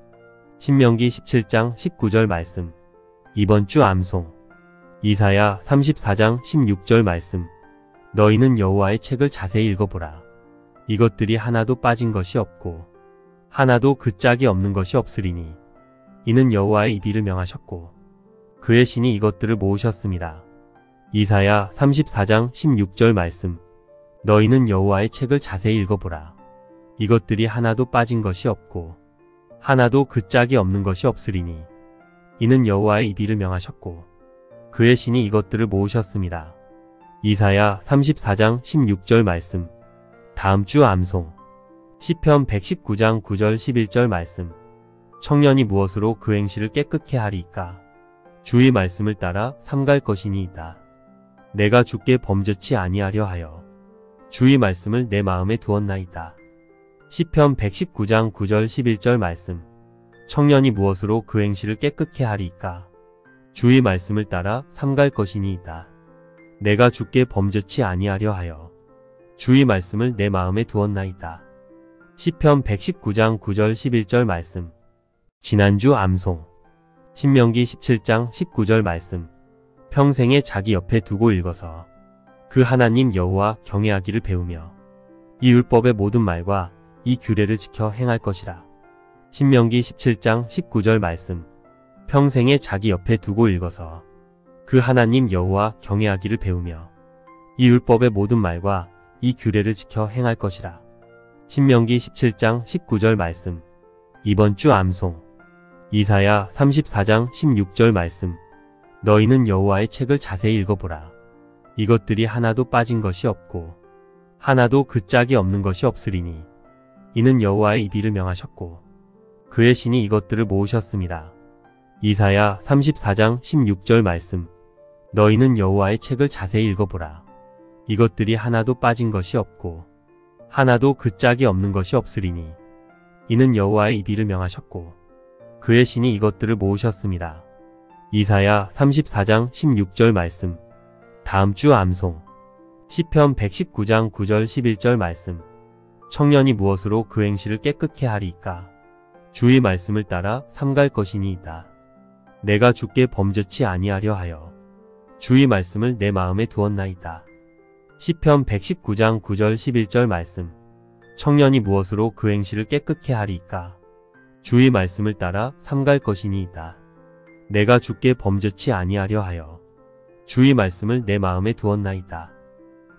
신명기 17장 19절 말씀. 이번 주 암송. 이사야 34장 16절 말씀. 너희는 여호와의 책을 자세히 읽어보라. 이것들이 하나도 빠진 것이 없고 하나도 그 짝이 없는 것이 없으리니 이는 여호와의 입이를 명하셨고 그의 신이 이것들을 모으셨습니다. 이사야 34장 16절 말씀. 너희는 여호와의 책을 자세히 읽어보라. 이것들이 하나도 빠진 것이 없고 하나도 그 짝이 없는 것이 없으리니 이는 여호와의 입이를 명하셨고 그의 신이 이것들을 모으셨습니다. 이사야 34장 16절 말씀. 다음 주 암송. 시편 119장 9절 11절 말씀. 청년이 무엇으로 그 행실을 깨끗게 하리이까? 주의 말씀을 따라 삼갈 것이니이다. 내가 주께 범죄치 아니하려 하여 주의 말씀을 내 마음에 두었나이다. 시편 119장 9절 11절 말씀. 청년이 무엇으로 그 행실을 깨끗게 하리이까? 주의 말씀을 따라 삼갈 것이니이다. 내가 주께 범죄치 아니하려 하여 주의 말씀을 내 마음에 두었나이다. 시편 119장 9절 11절 말씀. 지난주 암송. 신명기 17장 19절 말씀. 평생에 자기 옆에 두고 읽어서 그 하나님 여호와 경외하기를 배우며 이 율법의 모든 말과 이 규례를 지켜 행할 것이라. 신명기 17장 19절 말씀. 평생에 자기 옆에 두고 읽어서 그 하나님 여호와 경외하기를 배우며 이 율법의 모든 말과 이 규례를 지켜 행할 것이라. 신명기 17장 19절 말씀. 이번 주 암송. 이사야 34장 16절 말씀. 너희는 여호와의 책을 자세히 읽어보라. 이것들이 하나도 빠진 것이 없고 하나도 그 짝이 없는 것이 없으리니 이는 여호와의 입이를 명하셨고 그의 신이 이것들을 모으셨습니다. 이사야 34장 16절 말씀. 너희는 여호와의 책을 자세히 읽어보라. 이것들이 하나도 빠진 것이 없고 하나도 그 짝이 없는 것이 없으리니 이는 여호와의 입이를 명하셨고 그의 신이 이것들을 모으셨습니다. 이사야 34장 16절 말씀. 다음 주 암송. 시편 119장 9절 11절 말씀. 청년이 무엇으로 그 행실을 깨끗게 하리이까? 주의 말씀을 따라 삼갈 것이니이다. 내가 주께 범죄치 아니하려 하여 주의 말씀을 내 마음에 두었나이다. 시편 119장 9절 11절 말씀. 청년이 무엇으로 그 행실을 깨끗게 하리이까? 주의 말씀을 따라 삼갈 것이니이다. 내가 주께 범죄치 아니하려 하여 주의 말씀을 내 마음에 두었나이다.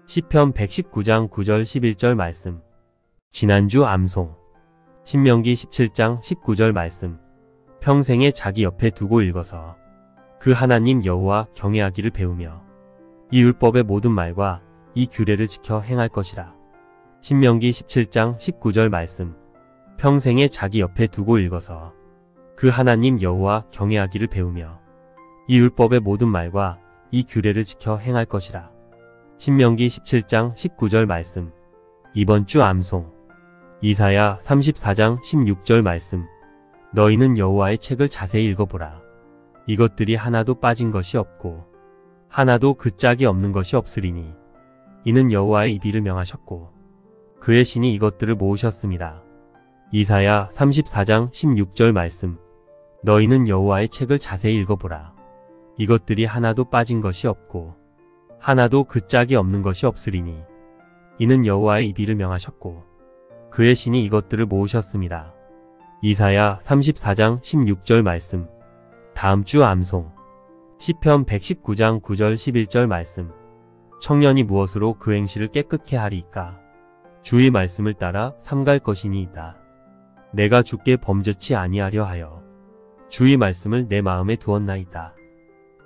시편 119장 9절 11절 말씀. 지난주 암송. 신명기 17장 19절 말씀. 평생에 자기 옆에 두고 읽어서 그 하나님 여호와 경외하기를 배우며 이 율법의 모든 말과 이 규례를 지켜 행할 것이라. 신명기 17장 19절 말씀. 평생에 자기 옆에 두고 읽어서 그 하나님 여호와 경외하기를 배우며 이 율법의 모든 말과 이 규례를 지켜 행할 것이라. 신명기 17장 19절 말씀. 이번 주 암송. 이사야 34장 16절 말씀. 너희는 여호와의 책을 자세히 읽어보라. 이것들이 하나도 빠진 것이 없고 하나도 그 짝이 없는 것이 없으리니 이는 여호와의 입이를 명하셨고 그의 신이 이것들을 모으셨습니다. 이사야 34장 16절 말씀. 너희는 여호와의 책을 자세히 읽어보라. 이것들이 하나도 빠진 것이 없고 하나도 그 짝이 없는 것이 없으리니 이는 여호와의 입이를 명하셨고 그의 신이 이것들을 모으셨습니다. 이사야 34장 16절 말씀. 다음 주 암송. 시편 119장 9절 11절 말씀. 청년이 무엇으로 그 행실을 깨끗게 하리이까? 주의 말씀을 따라 삼갈 것이니이다. 내가 주께 범죄치 아니하려 하여 주의 말씀을 내 마음에 두었나이다.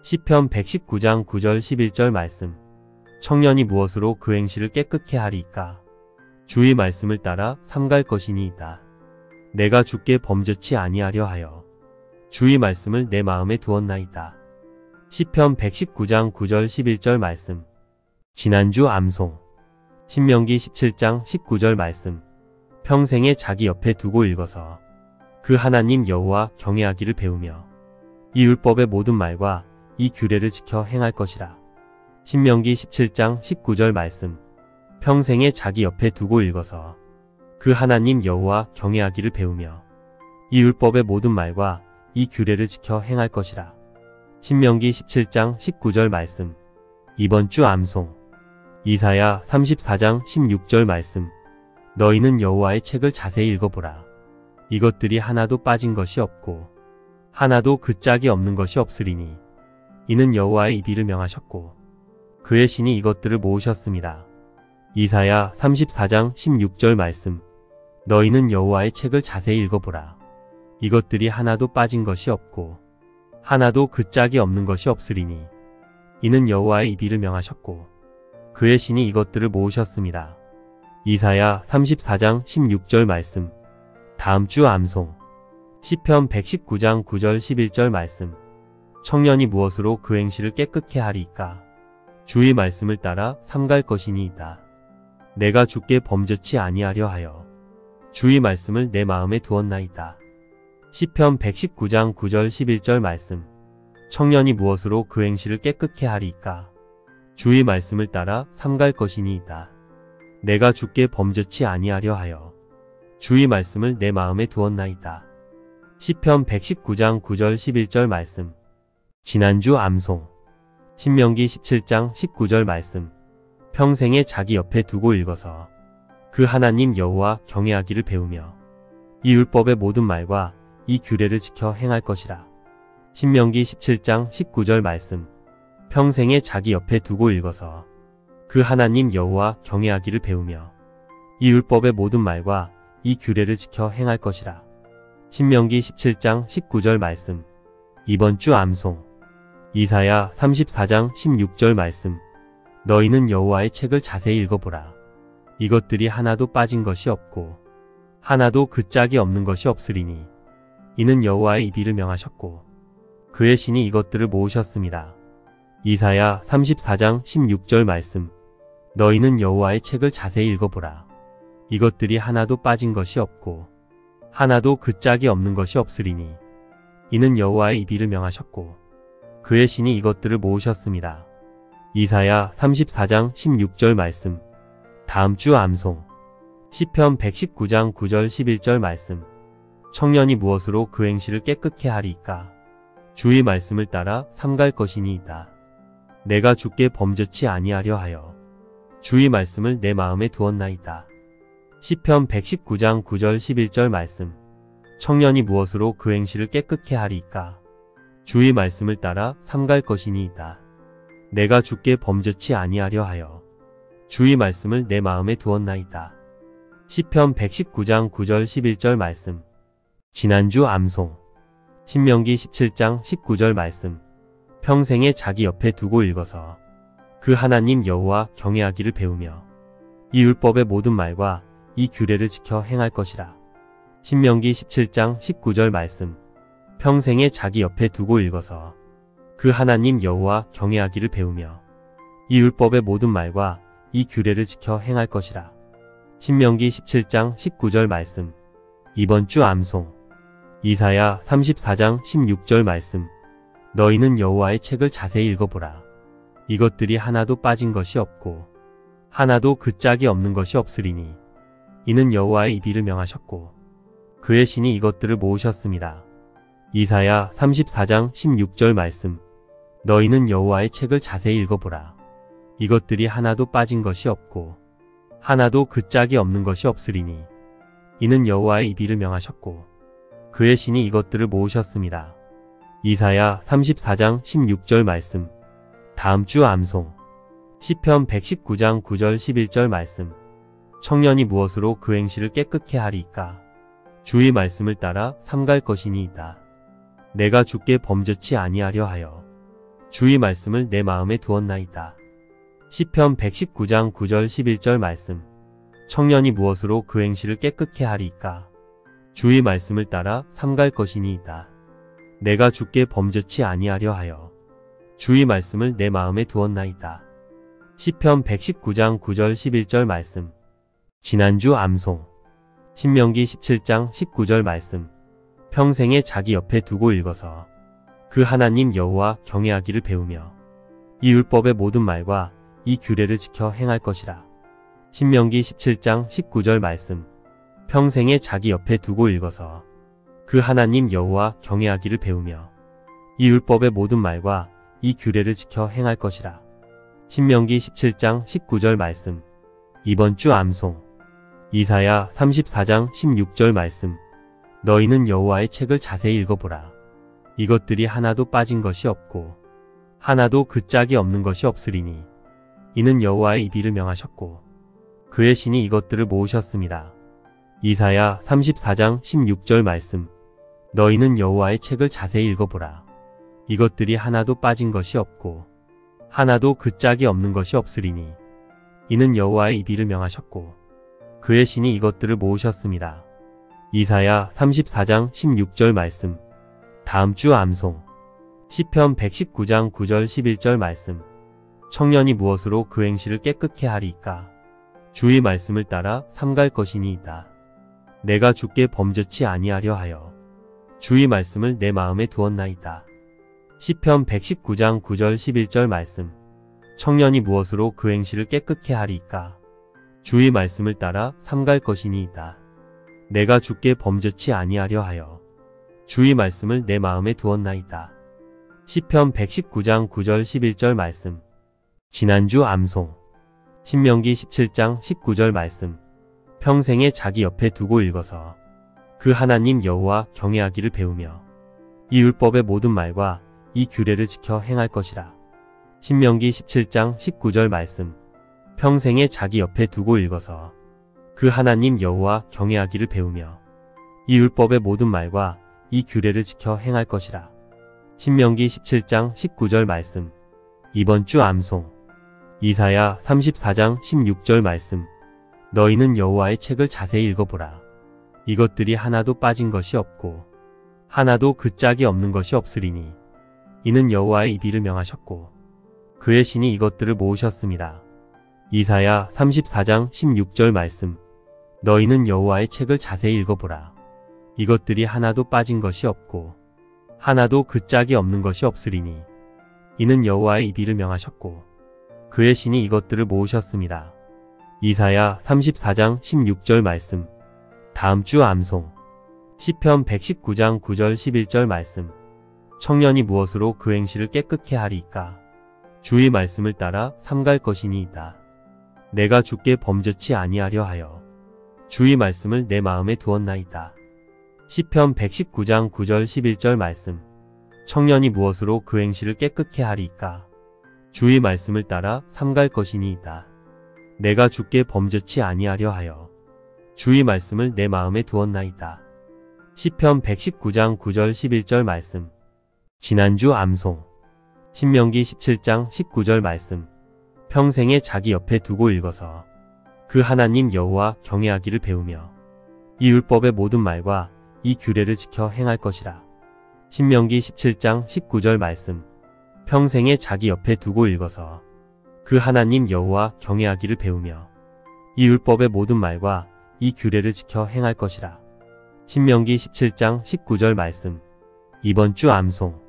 시편 119장 9절 11절 말씀. 청년이 무엇으로 그 행실을 깨끗게 하리이까? 주의 말씀을 따라 삼갈 것이니이다. 내가 주께 범죄치 아니하려 하여 주의 말씀을 내 마음에 두었나이다. 시편 119장 9절 11절 말씀. 지난주 암송. 신명기 17장 19절 말씀. 평생에 자기 옆에 두고 읽어서 그 하나님 여호와 경외하기를 배우며 이 율법의 모든 말과 이 규례를 지켜 행할 것이라. 신명기 17장 19절 말씀. 평생에 자기 옆에 두고 읽어서 그 하나님 여호와 경외하기를 배우며 이 율법의 모든 말과 이 규례를 지켜 행할 것이라. 신명기 17장 19절 말씀. 이번 주 암송. 이사야 34장 16절 말씀. 너희는 여호와의 책을 자세히 읽어보라. 이것들이 하나도 빠진 것이 없고 하나도 그 짝이 없는 것이 없으리니 이는 여호와의 입이를 명하셨고 그의 신이 이것들을 모으셨습니다. 이사야 34장 16절 말씀. 너희는 여호와의 책을 자세히 읽어보라. 이것들이 하나도 빠진 것이 없고 하나도 그 짝이 없는 것이 없으리니 이는 여호와의 입이를 명하셨고 그의 신이 이것들을 모으셨습니다. 이사야 34장 16절 말씀. 다음 주 암송. 시편 119장 9절 11절 말씀. 청년이 무엇으로 그 행실을 깨끗게 하리이까? 주의 말씀을 따라 삼갈 것이니이다. 내가 주께 범죄치 아니하려 하여 주의 말씀을 내 마음에 두었나이다. 시편 119장 9절 11절 말씀. 청년이 무엇으로 그 행실을 깨끗게 하리이까? 주의 말씀을 따라 삼갈 것이니이다. 내가 주께 범죄치 아니하려 하여 주의 말씀을 내 마음에 두었나이다. 시편 119장 9절 11절 말씀. 지난주 암송. 신명기 17장 19절 말씀. 평생에 자기 옆에 두고 읽어서 그 하나님 여호와 경외하기를 배우며 이 율법의 모든 말과 이 규례를 지켜 행할 것이라. 신명기 17장 19절 말씀. 평생에 자기 옆에 두고 읽어서 그 하나님 여호와 경외하기를 배우며 이 율법의 모든 말과 이 규례를 지켜 행할 것이라. 신명기 17장 19절 말씀. 이번 주 암송. 이사야 34장 16절 말씀. 너희는 여호와의 책을 자세히 읽어보라. 이것들이 하나도 빠진 것이 없고 하나도 그 짝이 없는 것이 없으리니 이는 여호와의 입이를 명하셨고 그의 신이 이것들을 모으셨습니다. 이사야 34장 16절 말씀. 너희는 여호와의 책을 자세히 읽어보라. 이것들이 하나도 빠진 것이 없고 하나도 그 짝이 없는 것이 없으리니 이는 여호와의 입이를 명하셨고 그의 신이 이것들을 모으셨습니다. 이사야 34장 16절 말씀. 다음 주 암송. 시편 119장 9절 11절 말씀. 청년이 무엇으로 그 행실을 깨끗게 하리이까? 주의 말씀을 따라 삼갈 것이니이다. 내가 주께 범죄치 아니하려 하여 주의 말씀을 내 마음에 두었나이다. 시편 119장 9절 11절 말씀. 청년이 무엇으로 그 행실을 깨끗게 하리이까? 주의 말씀을 따라 삼갈 것이니이다. 내가 주께 범죄치 아니하려 하여 주의 말씀을 내 마음에 두었나이다. 시편 119장 9절 11절 말씀. 지난주 암송. 신명기 17장 19절 말씀. 평생에 자기 옆에 두고 읽어서 그 하나님 여호와 경외하기를 배우며 이 율법의 모든 말과 이 규례를 지켜 행할 것이라. 신명기 17장 19절 말씀. 평생에 자기 옆에 두고 읽어서 그 하나님 여호와 경외하기를 배우며 이 율법의 모든 말과 이 규례를 지켜 행할 것이라. 신명기 17장 19절 말씀. 이번 주 암송. 이사야 34장 16절 말씀. 너희는 여호와의 책을 자세히 읽어보라. 이것들이 하나도 빠진 것이 없고 하나도 그 짝이 없는 것이 없으리니 이는 여호와의 입이를 명하셨고 그의 신이 이것들을 모으셨습니다. 이사야 34장 16절 말씀. 너희는 여호와의 책을 자세히 읽어보라. 이것들이 하나도 빠진 것이 없고 하나도 그 짝이 없는 것이 없으리니 이는 여호와의 입이를 명하셨고 그의 신이 이것들을 모으셨습니다. 이사야 34장 16절 말씀. 다음 주 암송. 시편 119장 9절 11절 말씀. 청년이 무엇으로 그 행실을 깨끗게 하리이까? 주의 말씀을 따라 삼갈 것이니이다. 내가 주께 범죄치 아니하려 하여 주의 말씀을 내 마음에 두었나이다. 시편 119장 9절 11절 말씀. 청년이 무엇으로 그 행실을 깨끗게 하리이까? 주의 말씀을 따라 삼갈 것이니이다. 내가 주께 범죄치 아니하려 하여 주의 말씀을 내 마음에 두었나이다. 시편 119장 9절 11절 말씀. 지난주 암송. 신명기 17장 19절 말씀. 평생에 자기 옆에 두고 읽어서 그 하나님 여호와 경외하기를 배우며 이 율법의 모든 말과 이 규례를 지켜 행할 것이라. 신명기 17장 19절 말씀. 평생에 자기 옆에 두고 읽어서 그 하나님 여호와 경외하기를 배우며 이 율법의 모든 말과 이 규례를 지켜 행할 것이라. 신명기 17장 19절 말씀. 이번 주 암송. 이사야 34장 16절 말씀. 너희는 여호와의 책을 자세히 읽어보라. 이것들이 하나도 빠진 것이 없고 하나도 그 짝이 없는 것이 없으리니 이는 여호와의 입이를 명하셨고 그의 신이 이것들을 모으셨습니다. 이사야 34장 16절 말씀. 너희는 여호와의 책을 자세히 읽어보라. 이것들이 하나도 빠진 것이 없고 하나도 그 짝이 없는 것이 없으리니 이는 여호와의 입이를 명하셨고 그의 신이 이것들을 모으셨습니다. 이사야 34장 16절 말씀. 다음 주 암송. 시편 119장 9절 11절 말씀. 청년이 무엇으로 그 행실을 깨끗게 하리이까? 주의 말씀을 따라 삼갈 것이니이다. 내가 주께 범죄치 아니하려 하여 주의 말씀을 내 마음에 두었나이다. 시편 119장 9절 11절 말씀. 청년이 무엇으로 그 행실을 깨끗게 하리이까? 주의 말씀을 따라 삼갈 것이니이다. 내가 주께 범죄치 아니하려 하여 주의 말씀을 내 마음에 두었나이다. 시편 119장 9절 11절 말씀. 지난주 암송. 신명기 17장 19절 말씀. 평생에 자기 옆에 두고 읽어서 그 하나님 여호와 경외하기를 배우며 이 율법의 모든 말과 이 규례를 지켜 행할 것이라. 신명기 17장 19절 말씀. 평생에 자기 옆에 두고 읽어서 그 하나님 여호와 경외하기를 배우며 이 율법의 모든 말과 이 규례를 지켜 행할 것이라. 신명기 17장 19절 말씀. 이번 주 암송. 이사야 34장 16절 말씀. 너희는 여호와의 책을 자세히 읽어보라. 이것들이 하나도 빠진 것이 없고 하나도 그 짝이 없는 것이 없으리니 이는 여호와의 입이를 명하셨고 그의 신이 이것들을 모으셨습니다. 이사야 34장 16절 말씀. 너희는 여호와의 책을 자세히 읽어보라. 이것들이 하나도 빠진 것이 없고 하나도 그 짝이 없는 것이 없으리니 이는 여호와의 입이를 명하셨고 그의 신이 이것들을 모으셨습니다. 이사야 34장 16절 말씀. 다음 주 암송. 시편 119장 9절 11절 말씀. 청년이 무엇으로 그 행실을 깨끗게 하리이까? 주의 말씀을 따라 삼갈 것이니이다. 내가 주께 범죄치 아니하려 하여 주의 말씀을 내 마음에 두었나이다. 시편 119장 9절 11절 말씀. 청년이 무엇으로 그 행실을 깨끗게 하리이까? 주의 말씀을 따라 삼갈 것이니이다. 내가 주께 범죄치 아니하려 하여 주의 말씀을 내 마음에 두었나이다. 시편 119장 9절 11절 말씀. 지난주 암송. 신명기 17장 19절 말씀. 평생에 자기 옆에 두고 읽어서 그 하나님 여호와 경외하기를 배우며 이 율법의 모든 말과 이 규례를 지켜 행할 것이라. 신명기 17장 19절 말씀. 평생에 자기 옆에 두고 읽어서 그 하나님 여호와 경외하기를 배우며 이 율법의 모든 말과 이 규례를 지켜 행할 것이라. 신명기 17장 19절 말씀. 이번 주 암송.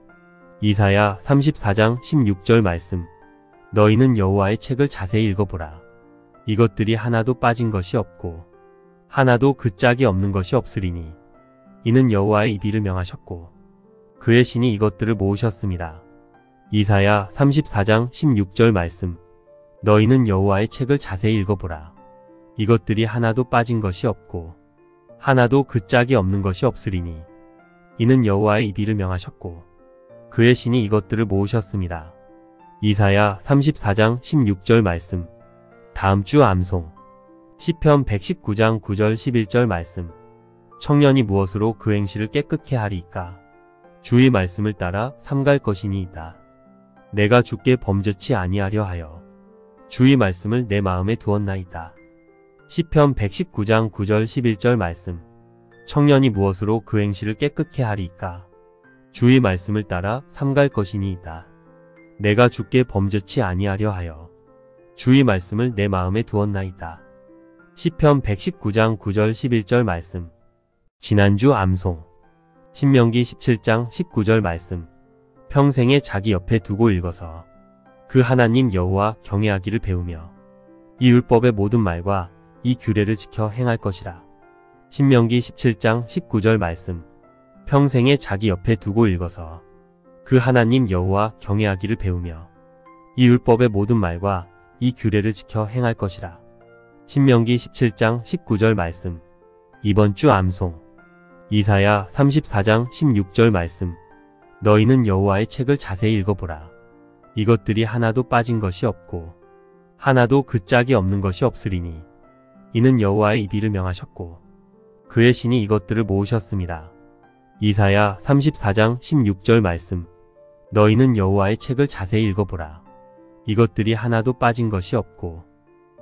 이사야 34장 16절 말씀. 너희는 여호와의 책을 자세히 읽어보라. 이것들이 하나도 빠진 것이 없고 하나도 그 짝이 없는 것이 없으리니 이는 여호와의 입이를 명하셨고 그의 신이 이것들을 모으셨습니다. 이사야 34장 16절 말씀. 너희는 여호와의 책을 자세히 읽어보라. 이것들이 하나도 빠진 것이 없고 하나도 그 짝이 없는 것이 없으리니 이는 여호와의 입이를 명하셨고 그의 신이 이것들을 모으셨습니다. 이사야 34장 16절 말씀. 다음 주 암송. 시편 119장 9절 11절 말씀. 청년이 무엇으로 그 행실을 깨끗게 하리이까? 주의 말씀을 따라 삼갈 것이니이다. 내가 주께 범죄치 아니하려 하여 주의 말씀을 내 마음에 두었나이다. 시편 119장 9절 11절 말씀. 청년이 무엇으로 그 행실을 깨끗게 하리이까? 주의 말씀을 따라 삼갈 것이니이다. 내가 주께 범죄치 아니하려 하여 주의 말씀을 내 마음에 두었나이다. 시편 119장 9절 11절 말씀. 지난주 암송. 신명기 17장 19절 말씀. 평생에 자기 옆에 두고 읽어서 그 하나님 여호와 경외하기를 배우며 이 율법의 모든 말과 이 규례를 지켜 행할 것이라. 신명기 17장 19절 말씀. 평생에 자기 옆에 두고 읽어서 그 하나님 여호와 경외하기를 배우며 이 율법의 모든 말과 이 규례를 지켜 행할 것이라. 신명기 17장 19절 말씀. 이번 주 암송. 이사야 34장 16절 말씀. 너희는 여호와의 책을 자세히 읽어보라. 이것들이 하나도 빠진 것이 없고 하나도 그 짝이 없는 것이 없으리니 이는 여호와의 입이를 명하셨고 그의 신이 이것들을 모으셨습니다. 이사야 34장 16절 말씀. 너희는 여호와의 책을 자세히 읽어보라. 이것들이 하나도 빠진 것이 없고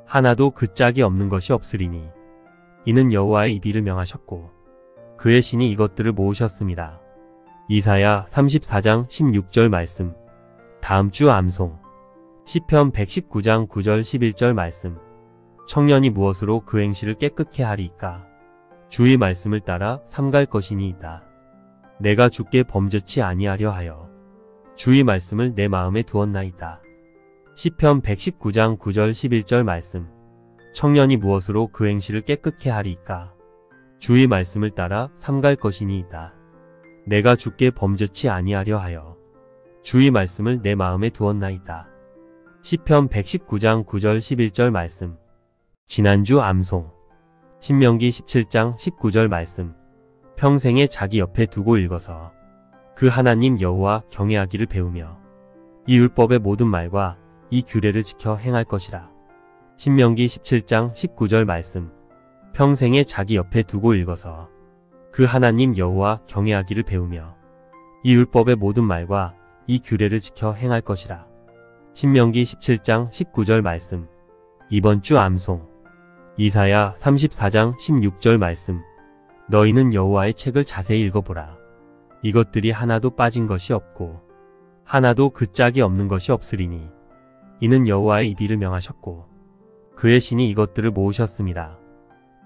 하나도 그 짝이 없는 것이 없으리니 이는 여호와의 입이를 명하셨고 그의 신이 이것들을 모으셨습니다. 이사야 34장 16절 말씀. 다음 주 암송. 시편 119장 9절 11절 말씀. 청년이 무엇으로 그 행실을 깨끗게 하리이까? 주의 말씀을 따라 삼갈 것이니이다. 내가 주께 범죄치 아니하려 하여 주의 말씀을 내 마음에 두었나이다. 시편 119장 9절 11절 말씀. 청년이 무엇으로 그 행실을 깨끗게 하리이까? 주의 말씀을 따라 삼갈 것이니이다. 내가 주께 범죄치 아니하려 하여 주의 말씀을 내 마음에 두었나이다. 시편 119장 9절 11절 말씀. 지난주 암송. 신명기 17장 19절 말씀. 평생에 자기 옆에 두고 읽어서 그 하나님 여호와 경외하기를 배우며 이 율법의 모든 말과 이 규례를 지켜 행할 것이라. 신명기 17장 19절 말씀. 평생에 자기 옆에 두고 읽어서 그 하나님 여호와 경외하기를 배우며 이 율법의 모든 말과 이 규례를 지켜 행할 것이라. 신명기 17장 19절 말씀. 이번 주 암송. 이사야 34장 16절 말씀. 너희는 여호와의 책을 자세히 읽어보라. 이것들이 하나도 빠진 것이 없고 하나도 그 짝이 없는 것이 없으리니 이는 여호와의 입이를 명하셨고 그의 신이 이것들을 모으셨습니다.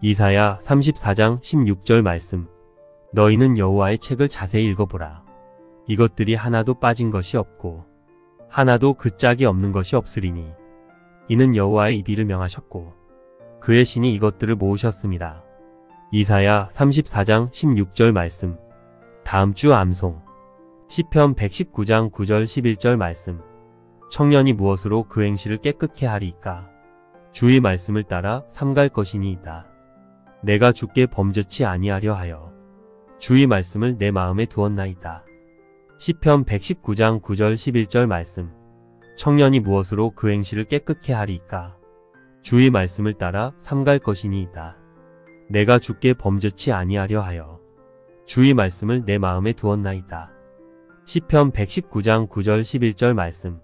이사야 34장 16절 말씀. 너희는 여호와의 책을 자세히 읽어보라. 이것들이 하나도 빠진 것이 없고 하나도 그 짝이 없는 것이 없으리니 이는 여호와의 입이를 명하셨고 그의 신이 이것들을 모으셨습니다. 이사야 34장 16절 말씀. 다음 주 암송. 시편 119장 9절 11절 말씀. 청년이 무엇으로 그 행실을 깨끗게 하리이까? 주의 말씀을 따라 삼갈 것이니이다. 내가 주께 범죄치 아니하려 하여 주의 말씀을 내 마음에 두었나이다. 시편 119장 9절 11절 말씀. 청년이 무엇으로 그 행실을 깨끗게 하리이까? 주의 말씀을 따라 삼갈 것이니이다. 내가 주께 범죄치 아니하려 하여 주의 말씀을 내 마음에 두었나이다. 시편 119장 9절 11절 말씀.